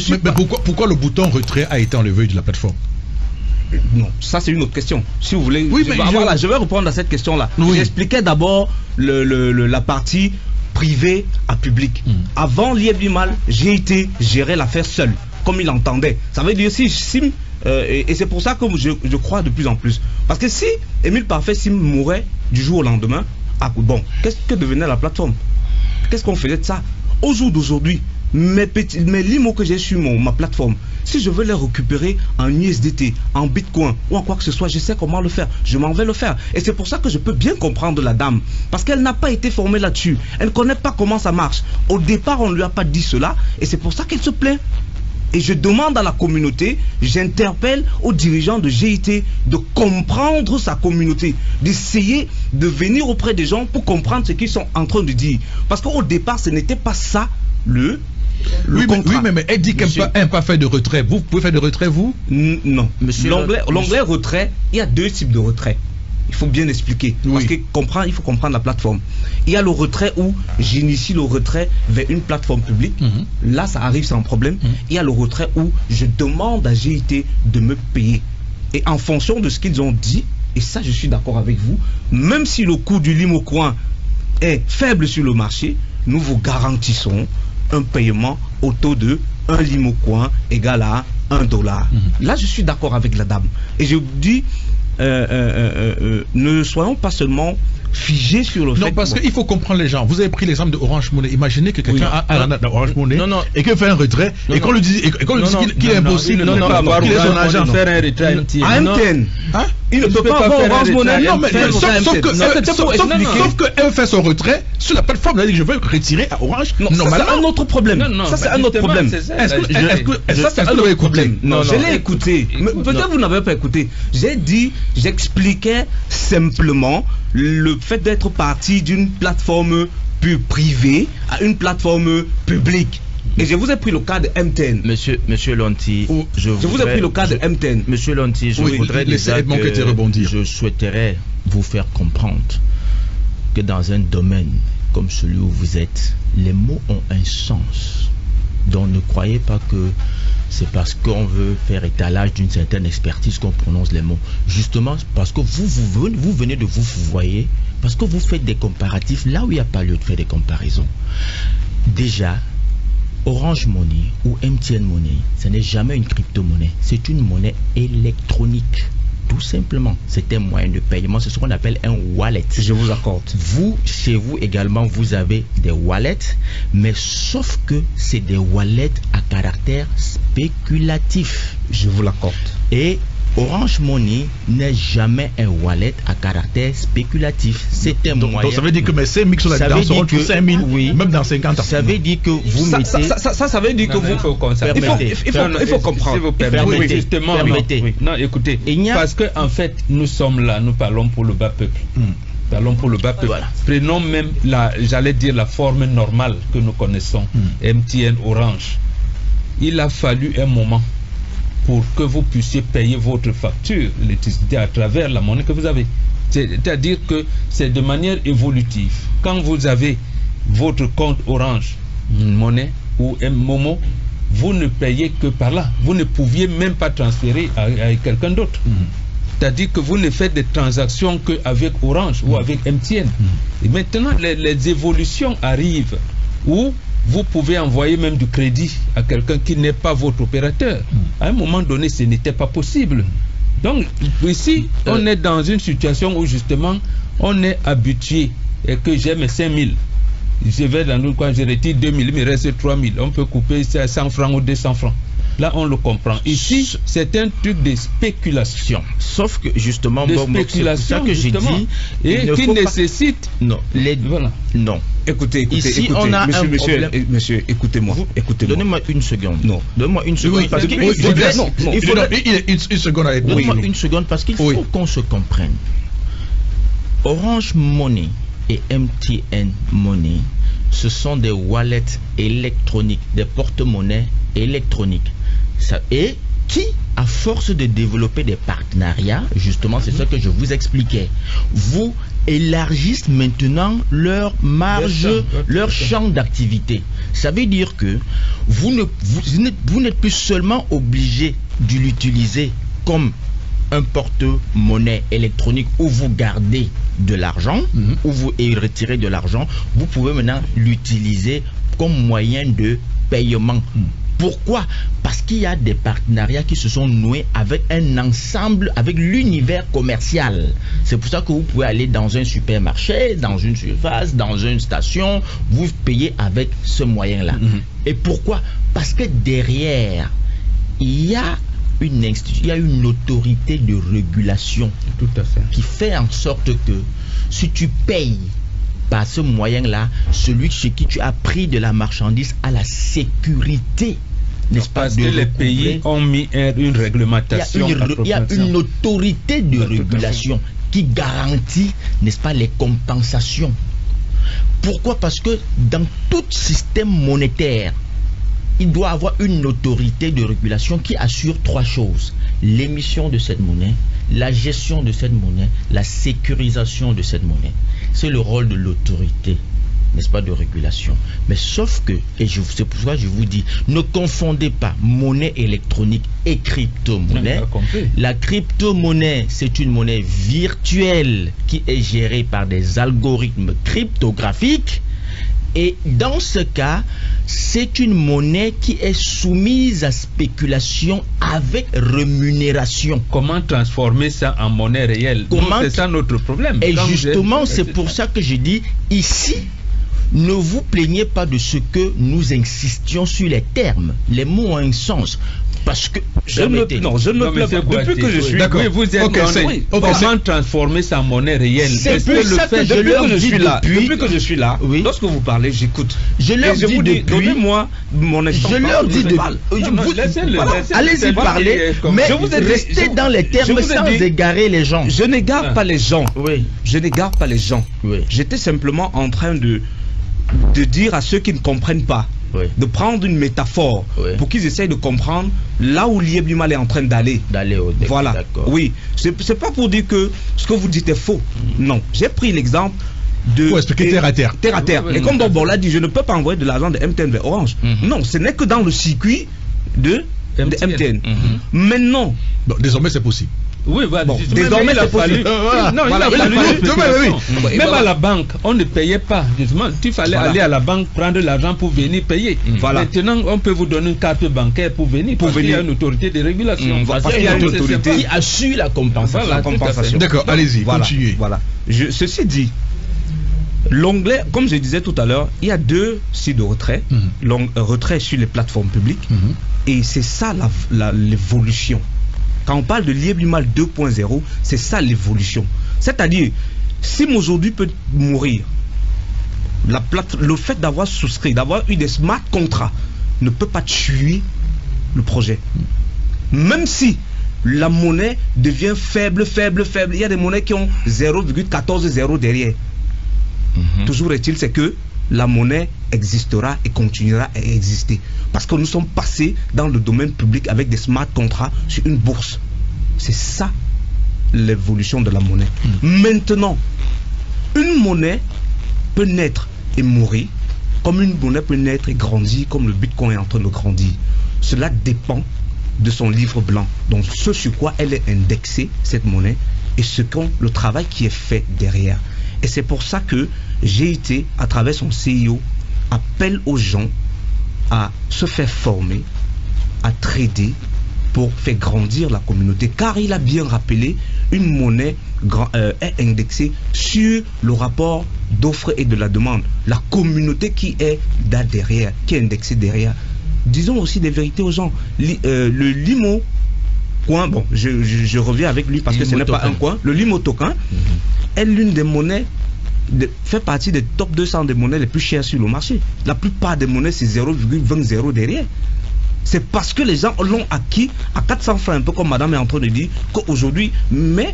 pourquoi le bouton retrait a été enlevé de la plateforme? Non, ça c'est une autre question. Si vous voulez, oui, je vais répondre à cette question-là. Oui. J'expliquais d'abord la partie privé à public. Avant Liéblimal, GIT gérait l'affaire seul, comme il entendait. Ça veut dire si Sim, et c'est pour ça que je crois de plus en plus. Parce que si Émile Parfait Sim mourait du jour au lendemain, bon, qu'est-ce que devenait la plateforme? Qu'est-ce qu'on faisait de ça? Au jour d'aujourd'hui, mes limos que j'ai sur ma plateforme, si je veux les récupérer en USDT, en Bitcoin ou en quoi que ce soit, je sais comment le faire. Je m'en vais le faire. Et c'est pour ça que je peux bien comprendre la dame. Parce qu'elle n'a pas été formée là-dessus. Elle ne connaît pas comment ça marche. Au départ, on ne lui a pas dit cela. Et c'est pour ça qu'elle se plaint. Et je demande à la communauté, j'interpelle aux dirigeants de GIT de comprendre sa communauté, d'essayer de venir auprès des gens pour comprendre ce qu'ils sont en train de dire. Parce qu'au départ, ce n'était pas ça oui, mais elle dit qu'elle n'a pas fait de retrait. Vous pouvez faire de retrait, vous? Non. L'onglet retrait, il y a deux types de retrait. Il faut bien expliquer. Oui. Parce qu'il faut comprendre la plateforme. Il y a le retrait où j'initie le retrait vers une plateforme publique. Là, ça arrive sans problème. Il y a le retrait où je demande à GIT de me payer. Et en fonction de ce qu'ils ont dit, et ça, je suis d'accord avec vous, même si le coût du Limo Coin est faible sur le marché, nous vous garantissons un paiement au taux de 1 Limo Coin égale à 1 $. Là, je suis d'accord avec la dame. Et je dis, ne soyons pas seulement figés sur le fait... Non, parce qu'il faut comprendre les gens. Vous avez pris l'exemple de Orange Money. Imaginez que quelqu'un a un Orange Money et qu'il fait un retrait et qu'on lui dit qu'il est impossible de ne pas avoir son argent. Faire un retrait à MTN. Il ne peut pas avoir Orange Money. Non, mais sauf qu'elle fait son retrait sur la plateforme. Elle dit que je veux retirer à Orange. Normalement, c'est un autre problème. Ça, c'est un autre problème. Ça, c'est un autre problème. Non, je l'ai écouté. Peut-être vous n'avez pas écouté. J'ai dit, j'expliquais simplement le fait d'être parti d'une plateforme privée à une plateforme publique. Et je vous ai pris le cas de MTN. Monsieur Lonti, je vous ai pris le cas de MTN. Monsieur Lonti, je voudrais déjà je souhaiterais vous faire comprendre que dans un domaine comme celui où vous êtes, les mots ont un sens. Donc ne croyez pas que c'est parce qu'on veut faire étalage d'une certaine expertise qu'on prononce les mots. Justement, parce que vous venez de vous voyer, parce que vous faites des comparatifs là où il n'y a pas lieu de faire des comparaisons. Déjà, Orange Money ou MTN Money, ce n'est jamais une crypto-monnaie, c'est une monnaie électronique. Tout simplement, c'est un moyen de paiement, c'est ce qu'on appelle un wallet. Je vous accorde. Vous, chez vous également, vous avez des wallets, mais sauf que c'est des wallets à caractère spéculatif. Je vous l'accorde. Et Orange Money n'est jamais un wallet à caractère spéculatif. C'est un moyen. Donc ça veut dire que mes 5 000 sur la Ça dedans veut seront dire que- pour 5 000, oui. même dans 50 ans. Ça veut dire que vous mettez... Ça veut dire que Non, vous... il faut qu'on s'arrête. Il faut comprendre. S'il vous plaît, Permettez, oui, justement, permettez. non, oui. Non, écoutez, Il n'y a- parce que en fait, nous sommes là, nous parlons pour le bas peuple. Parlons pour le bas peuple. Voilà. Prenons même j'allais dire la forme normale que nous connaissons, MTN, Orange. Il a fallu un moment pour que vous puissiez payer votre facture d'électricité à travers la monnaie que vous avez. C'est-à-dire que c'est de manière évolutive. Quand vous avez votre compte Orange Monnaie ou Momo, vous ne payez que par là. Vous ne pouviez même pas transférer à quelqu'un d'autre. C'est-à-dire que vous ne faites des transactions qu'avec Orange ou avec MTN. Et maintenant, les évolutions arrivent où vous pouvez envoyer même du crédit à quelqu'un qui n'est pas votre opérateur. À un moment donné, ce n'était pas possible. Donc, ici, on est dans une situation où justement, on est habitué et que j'ai mes 5 000. Je vais dans le coin, je retire 2 000, il me reste 3 000. On peut couper 100 francs ou 200 francs. Là, on le comprend. Ici, c'est un truc de spéculation. Sauf que justement, De bon, c'est pour spéculation, ça que j'ai justement. dit... Et il ne qui faut pas- nécessite... Non, Voilà. non. Écoutez, Ici, on a un problème. Monsieur, écoutez-moi. Écoutez-moi. Donnez-moi une seconde. Non. Donnez-moi une seconde. Oui, parce qu'il oui, il faudrait- non, non, il il faudrait- est une seconde à répondre. Donnez-moi une seconde parce qu'il faut Oui. qu'on se comprenne. Orange Money et MTN Money, ce sont des wallets électroniques, des porte-monnaies électroniques. Et qui, à force de développer des partenariats, justement, c'est ce que je vous expliquais, vous élargissent maintenant leur marge, leur champ d'activité. Ça veut dire que vous n'êtes plus seulement obligé de l'utiliser comme un porte-monnaie électronique où vous gardez de l'argent, où vous retirez de l'argent, vous pouvez maintenant l'utiliser comme moyen de paiement. Pourquoi? Parce qu'il y a des partenariats qui se sont noués avec un ensemble, avec l'univers commercial. C'est pour ça que vous pouvez aller dans un supermarché, dans une surface, dans une station, vous payez avec ce moyen-là. Et pourquoi? Parce que derrière, il y a une institution, il y a une autorité de régulation Tout à fait. qui fait en sorte que si tu payes par ce moyen-là, celui chez qui tu as pris de la marchandise a la sécurité, n'est-ce pas, Parce de que les recouvrer. pays ont mis une réglementation. Il y a une autorité de régulation qui garantit, n'est-ce pas, les compensations. Pourquoi? Parce que dans tout système monétaire, il doit avoir une autorité de régulation qui assure 3 choses: l'émission de cette monnaie, la gestion de cette monnaie, la sécurisation de cette monnaie. C'est le rôle de l'autorité, n'est-ce pas, de régulation. Mais sauf que, et c'est pour ça que je vous dis, ne confondez pas monnaie électronique et crypto-monnaie. La crypto-monnaie, c'est une monnaie virtuelle qui est gérée par des algorithmes cryptographiques. Et dans ce cas, c'est une monnaie qui est soumise à spéculation avec rémunération. Comment transformer ça en monnaie réelle? C'est ça notre problème. Et justement, c'est pour ça que je dis, ici, ne vous plaignez pas de ce que nous insistions sur les termes. Les mots ont un sens. Parce que je ne me plains pas. Depuis que je suis d'accord. Oui, vous êtes comment transformer ça en monnaie réelle? C'est pour ça que je leur dis depuis que je suis là, oui. Lorsque vous parlez, j'écoute. Je leur dis depuis. Donnez-moi mon exemple. Je leur dis depuis. Allez-y parler, mais restez dans les termes sans égarer les gens. Je n'égare pas les gens. Oui. Je n'égare pas les gens. Oui. J'étais simplement en train de dire à ceux qui ne comprennent pas, de prendre une métaphore pour qu'ils essayent de comprendre là où l'Iéblimal est en train d'aller. Voilà. Oui. C'est pas pour dire que ce que vous dites est faux. Non. J'ai pris l'exemple de... Faut expliquer terre à terre. Terre à terre. Et comme Bon l'a dit, je ne peux pas envoyer de l'argent de MTN vers Orange. Non, ce n'est que dans le circuit de MTN. Maintenant... Bon, désormais, c'est possible. Oui, voilà. Bon, désormais, c'est possible. Non, Voilà, il a fallu. Même voilà. à la banque, on ne payait pas. Justement, il fallait aller à la banque prendre l'argent pour venir payer. Voilà. Maintenant, on peut vous donner une carte bancaire pour venir. Parce qu'il y a une autorité de régulation. Parce qu'il y a une autorité qui assure la compensation. Voilà, la compensation. D'accord, allez-y, continuez. Voilà. Ceci dit, l'onglet, comme je disais tout à l'heure, il y a 2 sites de retrait. Retrait sur les plateformes publiques. Et c'est ça l'évolution. Quand on parle de Liep Limal 2.0, c'est ça l'évolution. C'est-à-dire, SIM aujourd'hui peut mourir. Le fait d'avoir souscrit, d'avoir eu des smart contrats, ne peut pas tuer le projet. Même si la monnaie devient faible, il y a des monnaies qui ont 0,14 derrière. Toujours est-il, c'est que la monnaie existera et continuera à exister. Parce que nous sommes passés dans le domaine public avec des smart contrats sur une bourse. C'est ça l'évolution de la monnaie. Maintenant, une monnaie peut naître et mourir, comme une monnaie peut naître et grandir, comme le Bitcoin est en train de grandir. Cela dépend de son livre blanc. Donc ce sur quoi elle est indexée, cette monnaie, et le travail qui est fait derrière. Et c'est pour ça que GIT, à travers son CIO, appelle aux gens à se faire former, à trader pour faire grandir la communauté. Car il a bien rappelé, une monnaie est indexée sur le rapport d'offre et de la demande. La communauté qui est là derrière, qui est indexée derrière. Disons aussi des vérités aux gens. Le Limo coin, bon, je reviens avec lui parce que ce n'est pas un coin. Le Limo token est l'une des monnaies, fait partie des top 200 des monnaies les plus chères sur le marché. La plupart des monnaies, c'est 0,20 derrière. C'est parce que les gens l'ont acquis à 400 francs, un peu comme madame est en train de dire qu'aujourd'hui, mais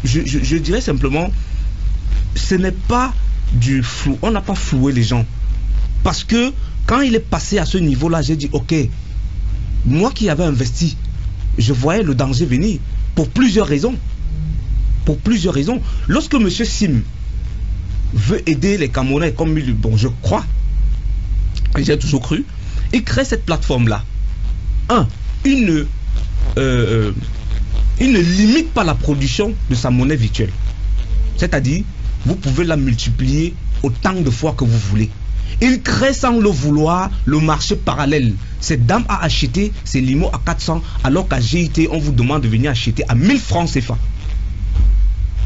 je dirais simplement, ce n'est pas du flou. On n'a pas floué les gens. Parce que quand il est passé à ce niveau-là, j'ai dit, ok, moi qui avais investi, je voyais le danger venir pour plusieurs raisons. Pour plusieurs raisons. Lorsque M. Sim veut aider les Camerounais, comme bon, je crois, et j'ai toujours cru, il crée cette plateforme-là. Il ne limite pas la production de sa monnaie virtuelle. C'est-à-dire, vous pouvez la multiplier autant de fois que vous voulez. Il crée sans le vouloir le marché parallèle. Cette dame a acheté ses limos à 400, alors qu'à GIT, on vous demande de venir acheter à 1000 francs CFA.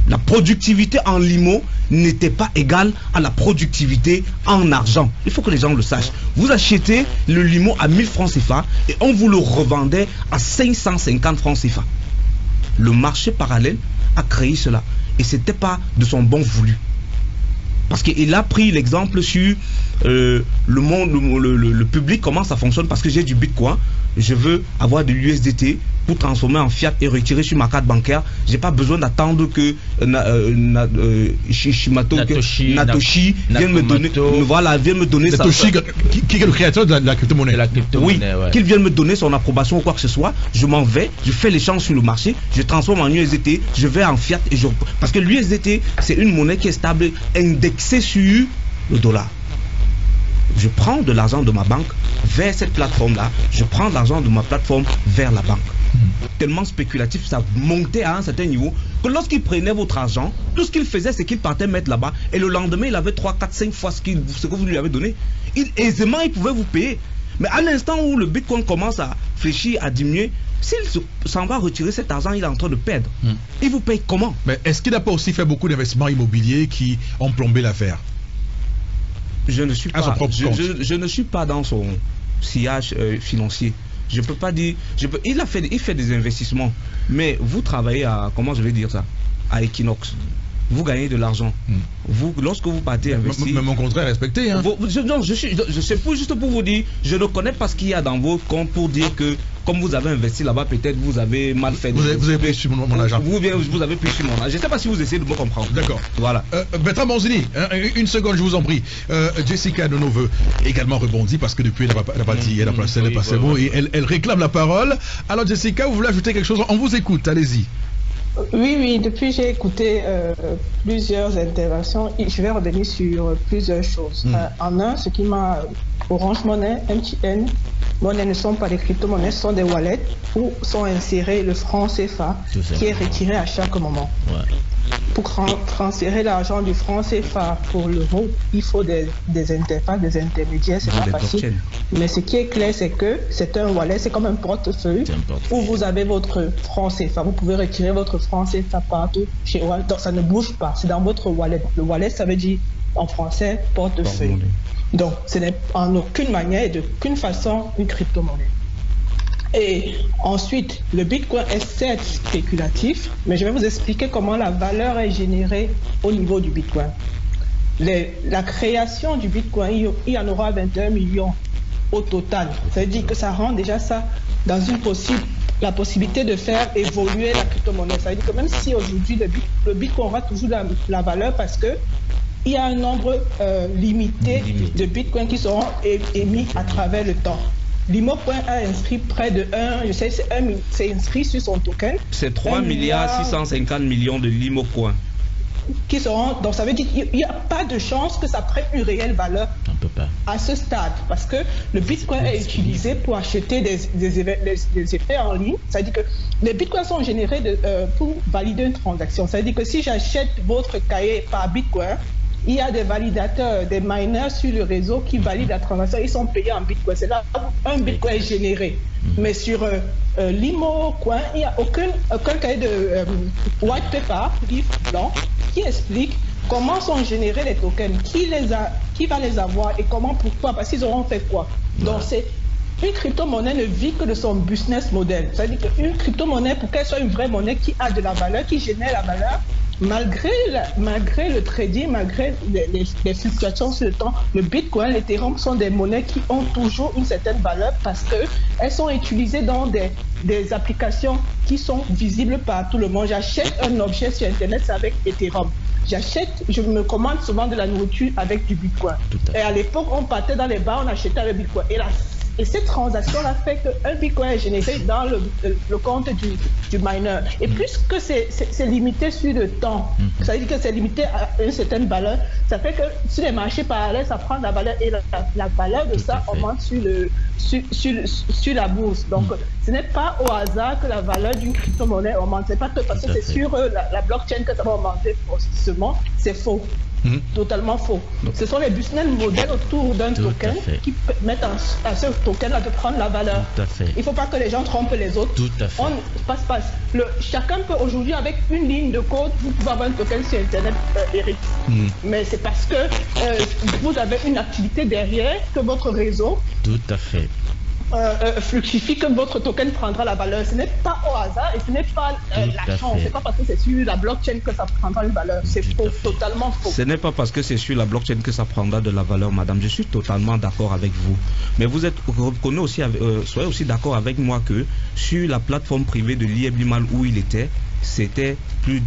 La productivité en limo n'était pas égale à la productivité en argent. Il faut que les gens le sachent. Vous achetez le limo à 1000 francs CFA et on vous le revendait à 550 francs CFA. Le marché parallèle a créé cela. Et ce n'était pas de son bon voulu. Parce qu'il a pris l'exemple sur le monde, le public, comment ça fonctionne. Parce que j'ai du Bitcoin, je veux avoir de l'USDT pour transformer en fiat et retirer sur ma carte bancaire. J'ai pas besoin d'attendre que Natoshi vienne me donner. Voilà, vienne me donner Natoshi, qui est le créateur de la crypto-monnaie. Oui, qu'il vienne me donner son approbation ou quoi que ce soit. Je m'en vais, je fais l'échange sur le marché, je transforme en USDT, je vais en fiat et parce que l'USDT c'est une monnaie qui est stable, indexée sur le dollar. Je prends de l'argent de ma banque vers cette plateforme-là, je prends de l'argent de ma plateforme vers la banque. Tellement spéculatif, ça montait à un certain niveau que lorsqu'il prenait votre argent, tout ce qu'il faisait, c'est qu'il partait mettre là-bas et le lendemain, il avait 3, 4, 5 fois ce que vous lui avez donné. Aisément, il pouvait vous payer. Mais à l'instant où le Bitcoin commence à fléchir, à diminuer, s'il s'en va retirer cet argent, il est en train de perdre. Il vous paye comment? Mais est-ce qu'il n'a pas aussi fait beaucoup d'investissements immobiliers qui ont plombé l'affaire? Je ne suis pas, je ne suis pas dans son sillage financier. Je peux pas dire. Il fait des investissements, mais vous travaillez à, comment je vais dire ça, à Equinox. Vous gagnez de l'argent. Vous, lorsque vous partez investir. Mais mon contrat est respecté. Hein. Je sais juste pour vous dire, je ne connais pas ce qu'il y a dans vos comptes pour dire que comme vous avez investi là-bas, peut-être vous avez mal fait. Vous avez pris sur mon argent. Vous avez pris sur mon argent. Je ne sais pas si vous essayez de me comprendre. D'accord. Voilà. Bertrand Bonzini, une seconde, je vous en prie. Jessica Nono veut également rebondir parce que depuis elle n'a pas dit, elle a placé le mot et elle réclame la parole. Alors Jessica, vous voulez ajouter quelque chose? On vous écoute, allez-y. Oui, depuis j'ai écouté plusieurs interventions. Je vais revenir sur plusieurs choses. En un, ce qui m'a... Orange Money, MTN, Money ne sont pas des crypto-monnaies, ce sont des wallets où sont insérés le franc CFA qui est retiré à chaque moment. Ouais. Pour transférer l'argent du franc CFA pour l'euro, il faut des interfaces, des intermédiaires, c'est pas facile. Mais ce qui est clair, c'est que c'est un wallet, c'est comme un portefeuille où vous avez votre franc CFA. Vous pouvez retirer votre franc CFA partout chez vous. Donc ça ne bouge pas, c'est dans votre wallet. Le wallet, ça veut dire en français portefeuille. Donc ce n'est en aucune manière et d'aucune façon une crypto-monnaie. Et ensuite, le Bitcoin est certes spéculatif, mais je vais vous expliquer comment la valeur est générée au niveau du Bitcoin. La création du Bitcoin, il y en aura 21 millions au total. Ça veut dire que ça rend déjà ça dans la possibilité de faire évoluer la crypto-monnaie. Ça veut dire que même si aujourd'hui le Bitcoin aura toujours la valeur parce que il y a un nombre limité de Bitcoin qui seront émis à travers le temps. L'Imocoin a inscrit près de 1, je sais, c'est inscrit sur son token. C'est 3 milliards 650 millions de Limocoin. Qui seront, donc ça veut dire qu'il n'y a pas de chance que ça prenne une réelle valeur à ce stade. Parce que le Bitcoin est utilisé pour acheter des effets en ligne. Ça veut dire que les Bitcoins sont générés pour valider une transaction. Ça veut dire que si j'achète votre cahier par Bitcoin, il y a des validateurs, des miners sur le réseau qui valident la transaction. Ils sont payés en Bitcoin. C'est là où un Bitcoin est généré. Mais sur l'Imocoin, il n'y a aucun cahier de white paper, livre blanc, qui explique comment sont générés les tokens, qui va les avoir et comment, pourquoi, parce qu'ils auront fait quoi. Donc une crypto-monnaie ne vit que de son business model. C'est-à-dire qu'une crypto-monnaie, pour qu'elle soit une vraie monnaie qui a de la valeur, qui génère la valeur, malgré le trading, malgré les fluctuations sur le temps, le Bitcoin, l'Ethereum sont des monnaies qui ont toujours une certaine valeur parce qu'elles sont utilisées dans des applications qui sont visibles par tout le monde. J'achète un objet sur Internet, c'est avec Ethereum. Je me commande souvent de la nourriture avec du Bitcoin. Et à l'époque, on partait dans les bars, on achetait avec Bitcoin. Et cette transaction-là fait qu'un Bitcoin est généré dans le compte du miner. Et puisque c'est limité sur le temps, ça veut dire que c'est limité à une certaine valeur, ça fait que sur les marchés parallèles, ça prend de la valeur et la valeur de ça augmente sur la bourse. Donc, ce n'est pas au hasard que la valeur d'une crypto-monnaie augmente. C'est pas que parce que c'est sur la blockchain que ça va augmenter forcément. C'est faux. Totalement faux. Ce sont les business models autour d'un token qui permettent à ce token-là de prendre la valeur. Il ne faut pas que les gens trompent les autres. Chacun peut aujourd'hui, avec une ligne de code, vous pouvez avoir un token sur Internet, Eric. Mais c'est parce que vous avez une activité derrière que votre réseau fluctifie que votre token prendra la valeur. Ce n'est pas au hasard et ce n'est pas la chance. C'est pas parce que c'est sur la blockchain que ça prendra une valeur. C'est faux, totalement faux. Ce n'est pas parce que c'est sur la blockchain que ça prendra de la valeur, madame. Je suis totalement d'accord avec vous. Mais vous reconnaissez aussi, soyez aussi d'accord avec moi que sur la plateforme privée de Lieb Limal où il était, c'était plus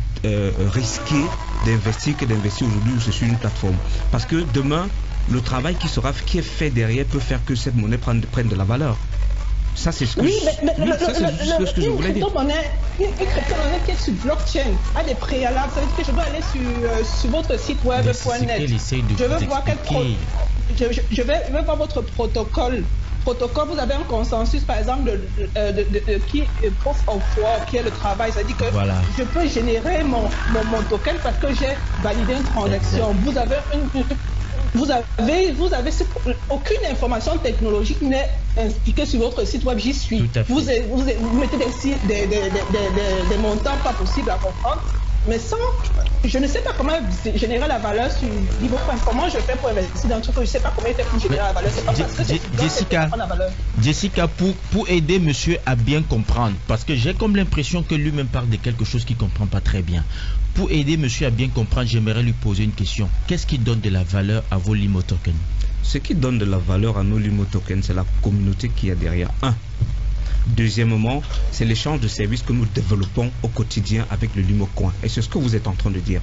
risqué d'investir que d'investir aujourd'hui où c'est sur une plateforme. Parce que demain, le travail qui est fait derrière peut faire que cette monnaie prenne de la valeur. Ça, c'est ce que je voulais dire. Une crypto-monnaie qui est sur blockchain a des préalables. Ça veut dire que je dois aller sur votre site web.net. Je vais voir votre protocole. Vous avez un consensus, par exemple, qui est proof of work, qui est le travail. C'est-à-dire que je peux générer mon token parce que j'ai validé une transaction. Vous avez aucune information technologique n'est indiquée sur votre site web, j'y suis. Vous mettez des montants pas possibles à comprendre, mais sans, je ne sais pas comment générer la valeur sur Limocoin. Comment je fais pour investir dans un truc que je ne sais pas comment il fait pour générer la valeur. C'est pas parce que c'est Jessica, pour aider monsieur à bien comprendre, parce que j'ai comme l'impression que lui-même parle de quelque chose qu'il ne comprend pas très bien. Pour aider monsieur à bien comprendre, j'aimerais lui poser une question. Qu'est-ce qui donne de la valeur à vos Limo tokens? Ce qui donne de la valeur à nos Limo tokens, c'est la communauté qui est derrière. Deuxièmement, c'est l'échange de services que nous développons au quotidien avec le Limocoin. Et c'est ce que vous êtes en train de dire.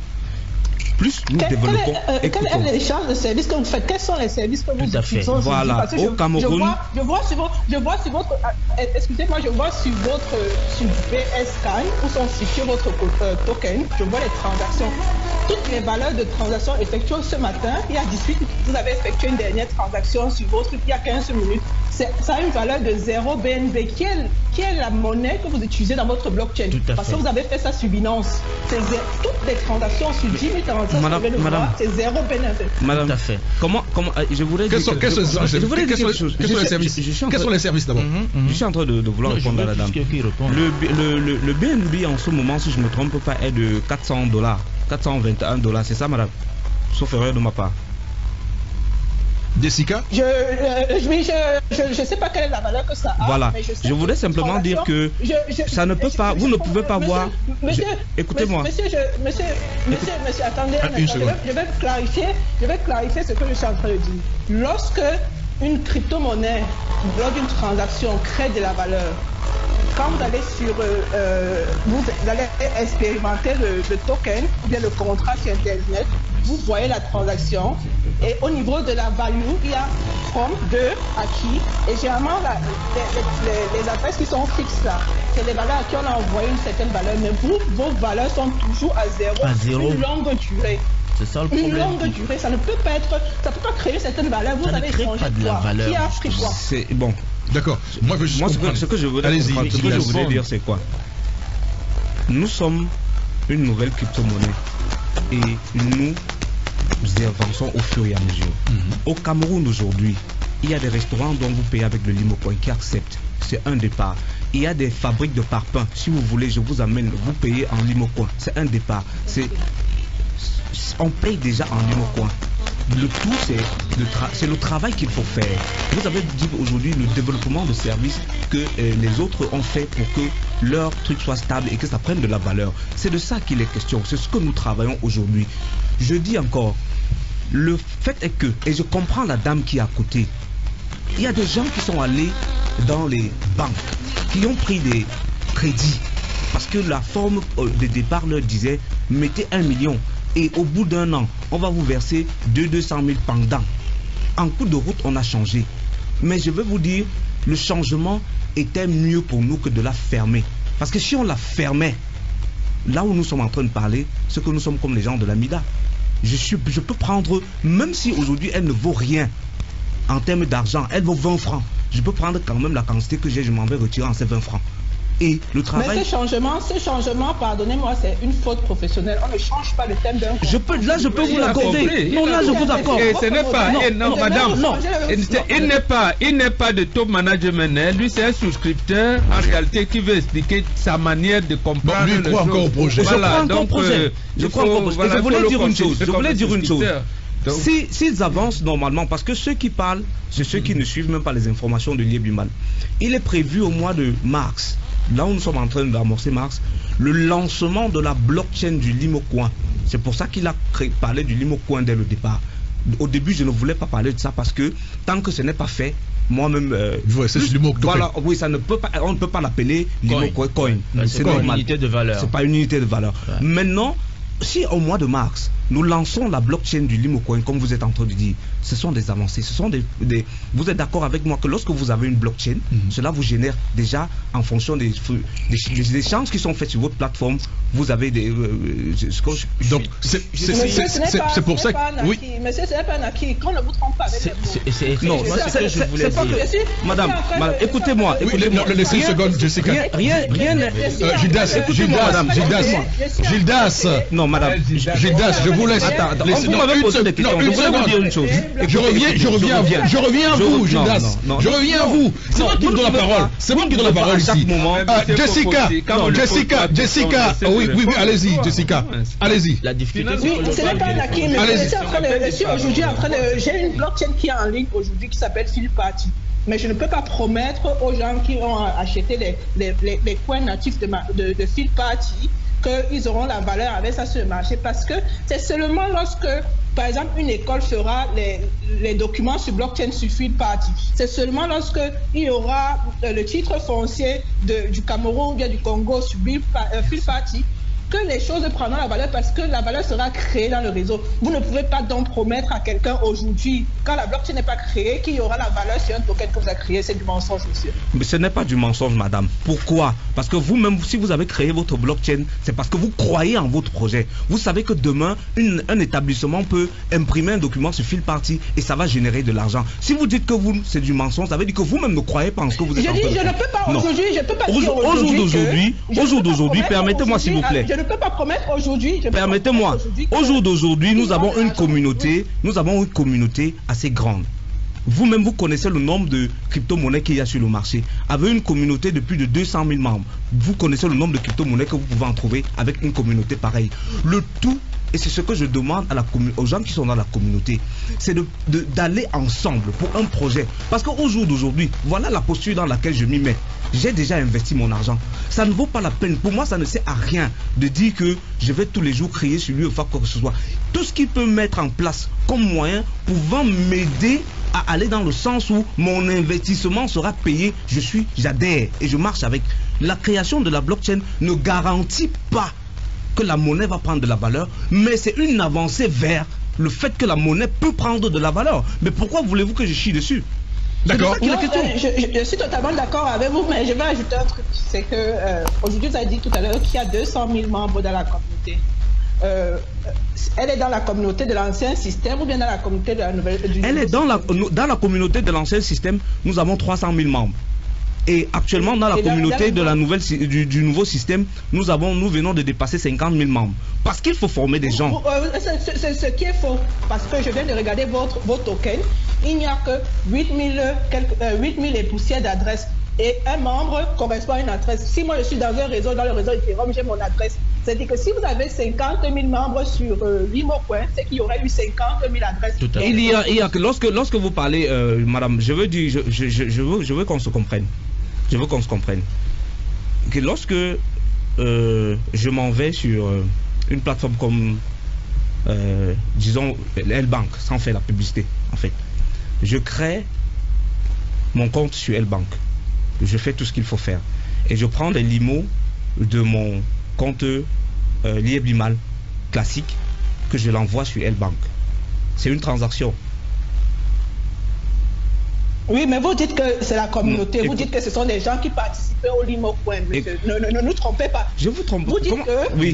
plus nous développons. Quel est l'échange de services que vous faites? Quels sont les services que vous utilisez? Voilà, parce que au Cameroun. Je vois sur votre. Excusez-moi, je vois sur BSK où sont situés votre token. Je vois les transactions. Toutes les valeurs de transactions effectuées ce matin, il y a 18, vous avez effectué une dernière transaction sur votre il y a 15 minutes. Ça a une valeur de 0 BNB. Qui est la monnaie que vous utilisez dans votre blockchain? Parce que vous avez fait ça sur Binance. Toutes les transactions sur 10 000 transactions, c'est 0 BNB. Madame, tout à fait. Comment je voudrais dire quelque chose. Quels sont les services d'abord? Je suis en train de vouloir répondre à la dame. Le BNB en ce moment, si je ne me trompe pas, est de $400. $421, c'est ça, madame? Sauf erreur de ma part. Jessica? Je sais pas quelle est la valeur que ça a. Voilà. Je voudrais simplement dire que ça ne peut pas, vous ne pouvez pas voir. Écoutez-moi. Monsieur, attendez. Je vais clarifier ce que je suis en train de dire. Lorsque une crypto-monnaie, lors d'une transaction, crée de la valeur, quand vous allez vous allez expérimenter le token ou bien le contrat sur Internet, vous voyez la transaction et au niveau de la value, il y a from, de, acquis et généralement les adresses qui sont fixes là, c'est les valeurs à qui on a envoyé une certaine valeur, mais vos valeurs sont toujours à zéro. Une longue durée. C'est ça le problème. Une longue durée, ça ne peut pas être, ça peut pas créer certaines valeurs. Vous avez changé quoi? Qui a pris quoi? C'est bon. D'accord. Moi, ce que je voudrais dire, c'est quoi? Nous sommes une nouvelle crypto-monnaie et nous avançons au fur et à mesure. Au Cameroun aujourd'hui, il y a des restaurants dont vous payez avec le Limocoin qui acceptent. C'est un départ. Il y a des fabriques de parpaings. Si vous voulez, je vous amène, vous payez en Limocoin. C'est un départ. On paye déjà en Limocoin. Le tout, c'est le travail qu'il faut faire. Vous avez dit aujourd'hui le développement de services que les autres ont fait pour que leur truc soit stable et que ça prenne de la valeur. C'est de ça qu'il est question. C'est ce que nous travaillons aujourd'hui. Je dis encore, le fait est que, et je comprends la dame qui est à côté, il y a des gens qui sont allés dans les banques, qui ont pris des crédits, parce que la forme de départ leur disait, mettez 1 million. Et au bout d'un an, on va vous verser 200 000 pendant. En cours de route, on a changé. Mais je vais vous dire, le changement était mieux pour nous que de la fermer. Parce que si on la fermait, là où nous sommes en train de parler, c'est que nous sommes comme les gens de la MIDA. Je peux prendre, même si aujourd'hui elle ne vaut rien en termes d'argent, elle vaut 20 francs. Je peux prendre quand même la quantité que j'ai, je m'en vais retirer en ces 20 francs. Et le travail... Mais ce changement, pardonnez-moi, c'est une faute professionnelle. On ne change pas le thème d'un... Je peux vous l'accorder. Non, là, je vous accorde. Et ce n'est pas... Non, madame, il n'est pas de top management. Lui, c'est un souscripteur, en réalité, qui veut expliquer sa manière de comprendre le croit encore au projet. Je crois encore au projet. Je voulais dire une chose. S'ils avancent normalement, parce que ceux qui parlent, c'est ceux qui ne suivent même pas les informations de Liebimal. Il est prévu au mois de mars, là où nous sommes en train d'amorcer mars, le lancement de la blockchain du Limocoin. C'est pour ça qu'il a parlé du Limocoin dès le départ. Au début, je ne voulais pas parler de ça parce que tant que ce n'est pas fait, moi-même, voilà, oui, ça ne peut pas, on ne peut pas l'appeler Limocoin. C'est pas une unité de valeur. C'est pas une unité de valeur. Ouais. Maintenant, si au mois de mars, nous lançons la blockchain du Limocoin, comme vous êtes en train de dire, ce sont des avancées, ce sont vous êtes d'accord avec moi que lorsque vous avez une blockchain, cela vous génère déjà, en fonction des échanges qui sont faits sur votre plateforme, vous avez des... Donc, c'est pour ça que... Oui. Monsieur, ce n'est pas un acquis, qu'on ne vous trompe pas. Non, c'est ce que je voulais dire. Madame, écoutez-moi. Laissez une seconde, Jessica. Rien n'est... Gildas. Non, madame. Gildas, je vous laisse. Vous m'avez posé des questions. Je voulais vous dire une chose. Je reviens à vous, Gildas. Je reviens à vous. C'est moi qui vous donne la parole. C'est moi qui donne la parole ici. Jessica. Oui, allez-y, Jessica. Allez-y. La difficulté, ce n'est pas un acquis, mais je suis aujourd'hui en train de... J'ai une blockchain qui est en ligne aujourd'hui qui s'appelle Philparty. Mais je ne peux pas promettre aux gens qui ont acheté les coins natifs de Philparty qu'ils auront la valeur avec ça sur le marché, parce que c'est seulement lorsque, par exemple, une école fera les documents sur blockchain sur Philparty, c'est seulement lorsque il y aura le titre foncier du Cameroun ou bien du Congo sur Philparty que les choses prendront la valeur parce que la valeur sera créée dans le réseau. Vous ne pouvez pas donc promettre à quelqu'un aujourd'hui, quand la blockchain n'est pas créée, qu'il y aura la valeur sur un token que vous avez créé. C'est du mensonge, monsieur. Mais ce n'est pas du mensonge, madame. Pourquoi? Parce que vous-même, si vous avez créé votre blockchain, c'est parce que vous croyez en votre projet. Vous savez que demain, un établissement peut imprimer un document sur fil party et ça va générer de l'argent. Si vous dites que c'est du mensonge, ça veut dire que vous-même ne croyez pas en ce que vous êtes en train de faire. Je ne peux pas aujourd'hui, je ne peux pas dire au jour d'aujourd'hui, permettez-moi s'il vous plaît. Je ne peux pas promettre aujourd'hui. Permettez-moi. Au jour d'aujourd'hui, nous avons une communauté assez grande. Vous-même, vous connaissez le nombre de crypto-monnaies qu'il y a sur le marché. Avec une communauté de plus de 200 000 membres, vous connaissez le nombre de crypto-monnaies que vous pouvez en trouver avec une communauté pareille. Le tout, et c'est ce que je demande aux gens qui sont dans la communauté, c'est d'aller ensemble pour un projet. Parce qu'au jour d'aujourd'hui, voilà la posture dans laquelle je m'y mets. J'ai déjà investi mon argent. Ça ne vaut pas la peine. Pour moi, ça ne sert à rien de dire que je vais tous les jours crier sur lui ou faire quoi que ce soit. Tout ce qu'il peut mettre en place comme moyen pouvant m'aider à aller dans le sens où mon investissement sera payé, j'adhère et je marche avec. La création de la blockchain ne garantit pas que la monnaie va prendre de la valeur, mais c'est une avancée vers le fait que la monnaie peut prendre de la valeur. Mais pourquoi voulez-vous que je chie dessus? D'accord. Je suis totalement d'accord avec vous, mais je vais ajouter un truc. C'est que aujourd'hui, vous avez dit tout à l'heure qu'il y a 200 000 membres dans la communauté. Elle est dans la communauté de l'ancien système ou bien dans la communauté de la nouvelle? Elle est dans la communauté de l'ancien système. Nous avons 300 000 membres. Et actuellement, dans la communauté de la du nouveau système, nous venons de dépasser 50 000 membres. Parce qu'il faut former des gens. C'est ce qui est faux. Parce que je viens de regarder vos tokens. Il n'y a que 8 000 et poussières d'adresses. Et un membre correspond à une adresse. Si moi je suis dans un réseau, dans le réseau Ethereum, j'ai mon adresse. C'est-à-dire que si vous avez 50 000 membres sur LimoCoin, c'est qu'il y aurait eu 50 000 adresses. Tout à fait. Il y a lorsque vous parlez, madame, je veux qu'on se comprenne. Je veux qu'on se comprenne. Que lorsque je m'en vais sur une plateforme comme, disons, L-Bank, sans faire la publicité, en fait, je crée mon compte sur L-Bank. Je fais tout ce qu'il faut faire. Et je prends les limos de mon compte Lieb Limal classique que je l'envoie sur L-Bank. C'est une transaction. Oui, mais vous dites que c'est la communauté. Vous dites que ce sont des gens qui participaient au LimoCoin. Ne nous trompez pas. Je vous trompe. Vous dites que oui.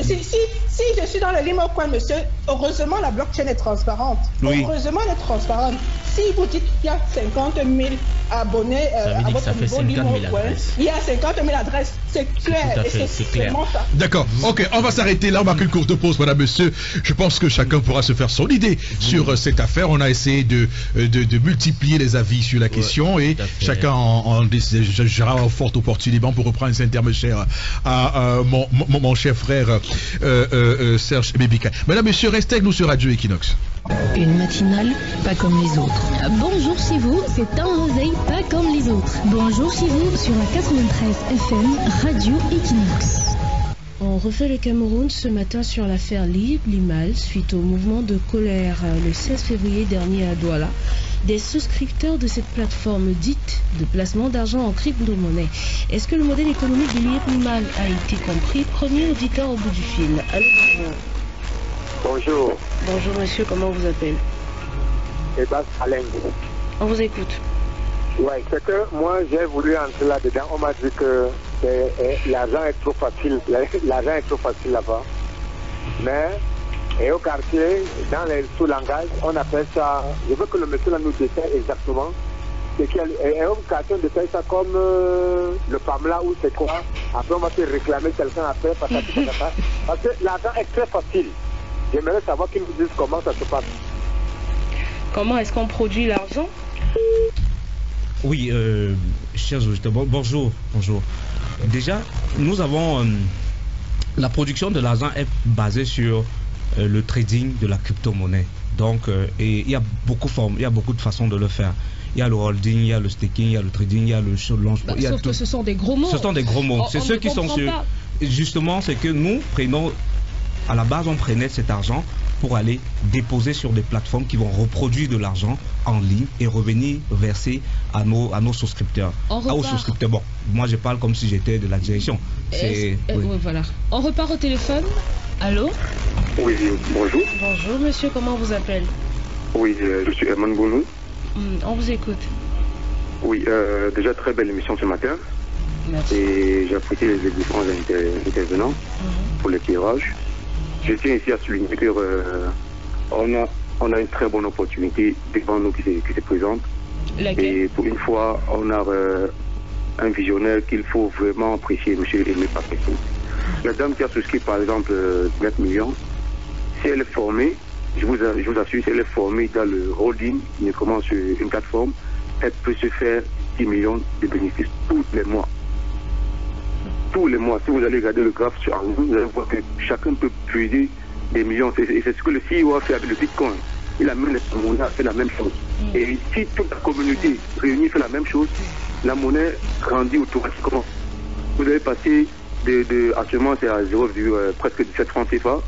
Si je suis dans le LimoCoin, monsieur, heureusement la blockchain est transparente. Oui. Heureusement elle est transparente. Si vous dites qu'il y a 50 000 abonnés à votre niveau LimoCoin, il y a 50 000 adresses. C'est clair. C'est clair. D'accord. Ok, on va s'arrêter là. On marque une courte pause, madame, monsieur. Je pense que chacun pourra se faire son idée sur cette affaire. On a essayé de multiplier les avis sur la question et chacun en décidera fort opportunément pour reprendre ces termes chers à mon cher frère Serge Bébika. Madame, monsieur, restez avec nous sur Radio Equinox. Une matinale pas comme les autres. Bonjour chez vous, c'est un réveil pas comme les autres. Bonjour chez vous sur la 93 FM Radio Equinox. On refait le Cameroun ce matin sur l'affaire Lieb Limal suite au mouvement de colère le 16 février dernier à Douala des souscripteurs de cette plateforme dite de placement d'argent en crypto-monnaie. Est-ce que le modèle économique de Lieb Limal a été compris? Premier auditeur au bout du fil. Allô, bonjour. Bonjour monsieur, comment on vous appelle? Ebas Alain. On vous écoute. Ouais, c'est que moi j'ai voulu entrer là-dedans. On m'a dit que l'argent est trop facile. L'argent est trop facile là-bas. Mais et au quartier, dans les sous-langages, on appelle ça. Je veux que le monsieur là nous détaille exactement. Et au quartier, on détaille ça comme le PAMLA ou c'est quoi. Après, on va se réclamer quelqu'un après. Parce que l'argent est très facile. J'aimerais savoir qu'ils nous disent comment ça se passe. Comment est-ce qu'on produit l'argent? Oui, chers auditeurs, bonjour. Déjà, nous avons la production de l'argent est basée sur le trading de la crypto-monnaie. Donc, et il y a beaucoup de façons de le faire. Il y a le holding, il y a le staking, il y a le trading, il y a le show launch. Sauf que ce sont des gros mots. Ce sont des gros mots. C'est ceux qui sont sur. Justement, c'est que nous prenons. À la base, on prenait cet argent pour aller déposer sur des plateformes qui vont reproduire de l'argent en ligne et revenir verser à nos souscripteurs. Aux souscripteurs. Bon, moi je parle comme si j'étais de la direction. Oui. Voilà. On repart au téléphone. Allô? Oui, bonjour. Bonjour monsieur, comment on vous appelle? Oui, je suis Herman Bounou. On vous écoute. Oui, déjà très belle émission ce matin. Merci. Et j'ai apprécié les différents intervenants pour l'éclairage. Je tiens ici à souligner que on a une très bonne opportunité devant nous qui se présente. Laquelle? Et pour une fois, on a un visionnaire qu'il faut vraiment apprécier, M. Aimé Papetou. La dame qui a souscrit par exemple 20 millions, si elle est formée, je vous assure, si elle est formée dans le holding, uniquement sur une plateforme, elle peut se faire 10 millions de bénéfices tous les mois. Tous les mois, si vous allez regarder le graphe sur nous, vous allez voir que chacun peut puiser des millions. Et c'est ce que le CEO a fait avec le Bitcoin. Il a même la monnaie a fait la même chose. Et si toute la communauté réunie fait la même chose, la monnaie grandit automatiquement. Vous allez passer actuellement c'est à 0, presque 17 francs CFA.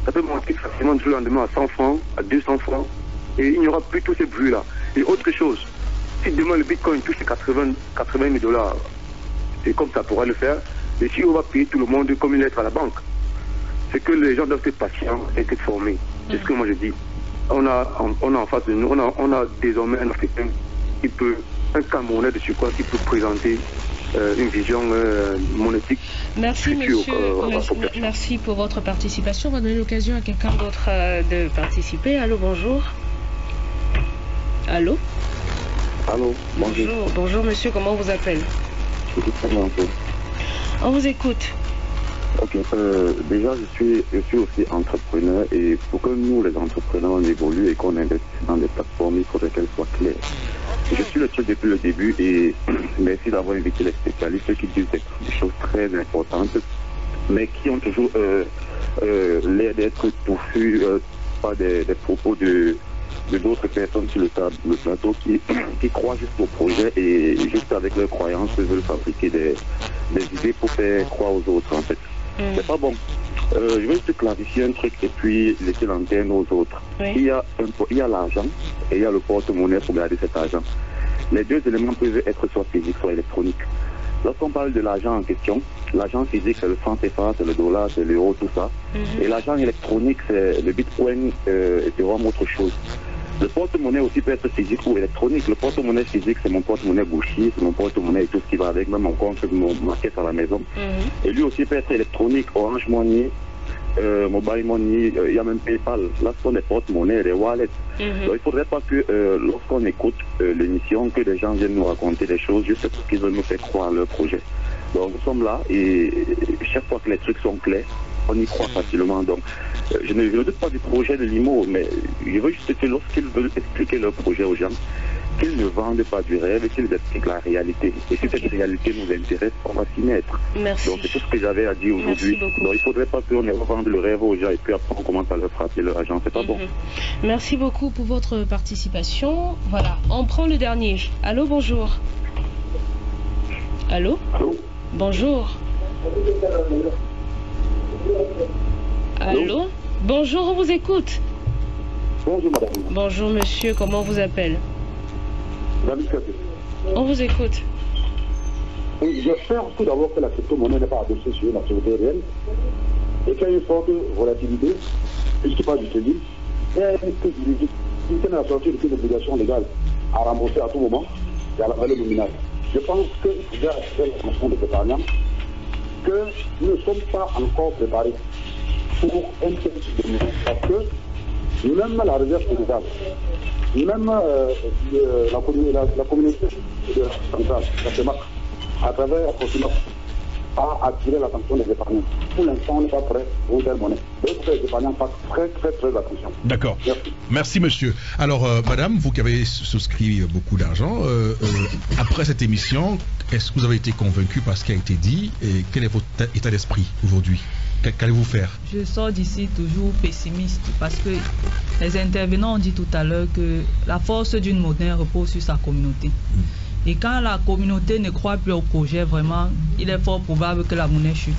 Ça peut monter facilement du lendemain à 100 francs, à 200 francs. Et il n'y aura plus tous ces bruits-là. Et autre chose, si demain le Bitcoin touche 80 000 $, et comme ça pourra le faire, le CEO va payer tout le monde comme une lettre à la banque. C'est que les gens doivent être patients et être formés. C'est ce que moi je dis. On a en face de nous, on a désormais un Africain qui peut, un Camerounais de surcroît qui peut présenter une vision monétique. Merci monsieur, merci pour votre participation. On va donner l'occasion à quelqu'un d'autre de participer. Allô, bonjour. Allô? Allô, bonjour. Bonjour monsieur, comment on vous appelle? On vous écoute. Ok, déjà je suis aussi entrepreneur et pour que nous les entrepreneurs on évolue et qu'on investisse dans des plateformes, il faudrait qu'elles soient claires. Je suis le truc depuis le début et merci d'avoir invité les spécialistes qui disent des choses très importantes mais qui ont toujours l'air d'être touffus par des propos de d'autres personnes sur le plateau qui croient juste au projet et juste avec leurs croyances veulent fabriquer des idées pour faire croire aux autres en fait. C'est pas bon. Je vais juste clarifier un truc et puis laisser l'antenne aux autres. Oui. Il y a l'argent et il y a le porte-monnaie pour garder cet argent. Les deux éléments peuvent être soit physiques, soit électroniques. Lorsqu'on parle de l'argent en question, l'argent physique c'est le franc CFA, c'est le dollar, c'est l'euro, tout ça. Et l'argent électronique c'est le bitcoin et c'est vraiment autre chose. Le porte-monnaie aussi peut être physique ou électronique. Le porte-monnaie physique, c'est mon porte-monnaie bouchier, c'est mon porte-monnaie et tout ce qui va avec, même mon compte, ma caisse à la maison. Et lui aussi peut être électronique, Orange Money, Mobile Money, il y a même PayPal. Là, ce sont des porte-monnaies, des wallets. Donc, il ne faudrait pas que lorsqu'on écoute l'émission, que des gens viennent nous raconter des choses juste parce qu'ils veulent nous faire croire à leur projet. Donc, nous sommes là et chaque fois que les trucs sont clairs, on y croit facilement. Donc, je ne doute pas du projet de l'IMO, mais je veux juste que lorsqu'ils veulent expliquer leur projet aux gens, qu'ils ne vendent pas du rêve, qu'ils expliquent la réalité. Et si cette réalité nous intéresse, on va s'y mettre. Merci. Donc, c'est tout ce que j'avais à dire aujourd'hui. Donc, il ne faudrait pas qu'on revende le rêve aux gens et puis après on commence à leur frapper leur argent. C'est pas bon. Merci beaucoup pour votre participation. Voilà, on prend le dernier. Allô, bonjour. Allô? Allô? Bonjour. Allô? Bonjour, on vous écoute. Bonjour madame. Bonjour monsieur, comment on vous appelle? David Katé. On vous écoute. Oui, j'espère tout d'abord que la crypto-monnaie n'est pas adossée sur une activité réelle et qu'il y a une forte volatilité, puisqu'il parle du crédit, et qu'il tienne à sortir d'une obligation légale à rembourser à tout moment et à la valeur nominale. Je pense qu'il faut assurer la fonction des épargnants que nous ne sommes pas encore préparés pour un tel type de mouvement. Parce que même la réserve fédérale, même la communauté de la centrale, la CEMAC, à travers la Proximac, a attiré l'attention des épargnants. Pour l'instant, on n'est pas prêt pour une telle monnaie. Donc, il faut que les épargnants fassent très attention. D'accord. Merci, monsieur. Alors, madame, vous qui avez souscrit beaucoup d'argent, après cette émission, est-ce que vous avez été convaincu par ce qui a été dit et quel est votre état d'esprit aujourd'hui? Qu'allez-vous faire? Je sors d'ici toujours pessimiste parce que les intervenants ont dit tout à l'heure que la force d'une monnaie repose sur sa communauté. Et quand la communauté ne croit plus au projet, vraiment, il est fort probable que la monnaie chute.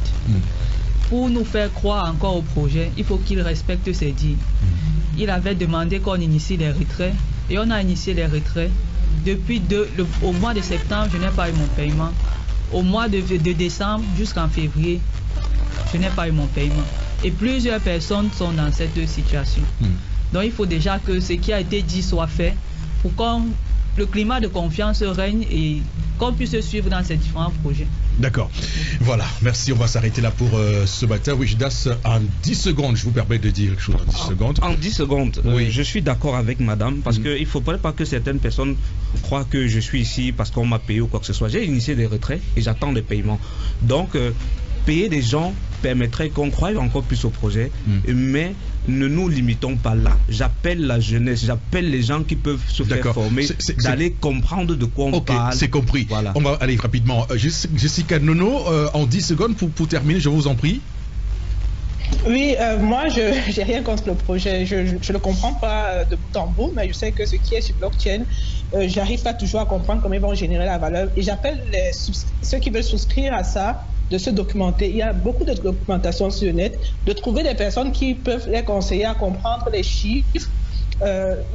Pour nous faire croire encore au projet, il faut qu'il respecte ses dires. Il avait demandé qu'on initie les retraits et on a initié les retraits. Depuis au mois de septembre, je n'ai pas eu mon paiement. au mois de décembre jusqu'en février, je n'ai pas eu mon paiement. Et plusieurs personnes sont dans cette situation. Donc il faut déjà que ce qui a été dit soit fait pour que le climat de confiance règne et qu'on puisse suivre dans ces différents projets. D'accord. Voilà, merci. On va s'arrêter là pour ce matin. Oui, Judas, en 10 secondes, je vous permets de dire quelque chose en 10 secondes. En 10 secondes, oui. Je suis d'accord avec madame parce qu'il ne faudrait pas que certaines personnes croient que je suis ici parce qu'on m'a payé ou quoi que ce soit. J'ai initié des retraits et j'attends des paiements. Donc, payer des gens permettrait qu'on croie encore plus au projet, mais ne nous limitons pas là. J'appelle la jeunesse, j'appelle les gens qui peuvent se faire former, d'aller comprendre de quoi on parle. C'est compris. Voilà. On va aller rapidement. Jessica Nono, en 10 secondes pour terminer, je vous en prie. Oui, moi, je n'ai rien contre le projet. Je ne le comprends pas de bout en bout, mais je sais que ce qui est sur blockchain, j'arrive pas toujours à comprendre comment ils vont générer la valeur. Et j'appelle ceux qui veulent souscrire à ça de se documenter. Il y a beaucoup de documentation sur le net, de trouver des personnes qui peuvent les conseiller à comprendre les chiffres,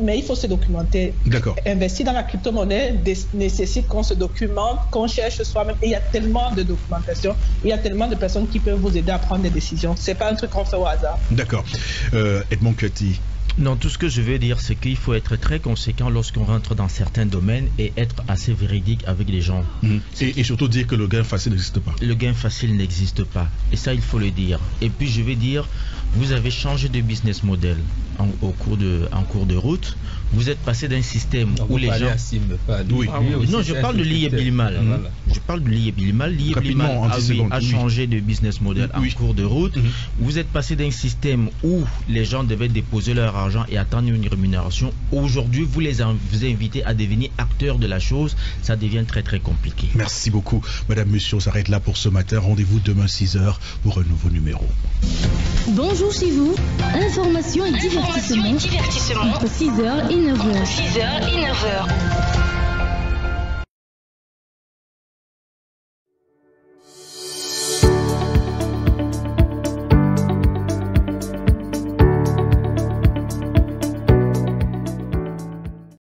mais il faut se documenter. D'accord. Investir dans la crypto-monnaie nécessite qu'on se documente, qu'on cherche soi-même. Et il y a tellement de documentation, il y a tellement de personnes qui peuvent vous aider à prendre des décisions. C'est pas un truc qu'on fait au hasard. D'accord. Edmond Cutty. Non, tout ce que je veux dire, c'est qu'il faut être très conséquent lorsqu'on rentre dans certains domaines et être assez véridique avec les gens. Et surtout dire que le gain facile n'existe pas. Le gain facile n'existe pas. Et ça, il faut le dire. Et puis, je vais dire, vous avez changé de business model en cours de route. Vous êtes passé d'un système où les gens... Non, je parle de l'IE Bilimal. Je parle de l'IE Bilimal. L'IE Bilimal a changé de business model en cours de route. Vous êtes passé d'un système où les gens devaient déposer leur argent et attendre une rémunération. Aujourd'hui, vous les invitez à devenir acteurs de la chose. Ça devient très très compliqué. Merci beaucoup. Madame, monsieur, on s'arrête là pour ce matin. Rendez-vous demain 6h pour un nouveau numéro. Bonjour chez vous. Information et divertissement. Entre 6h et 9h.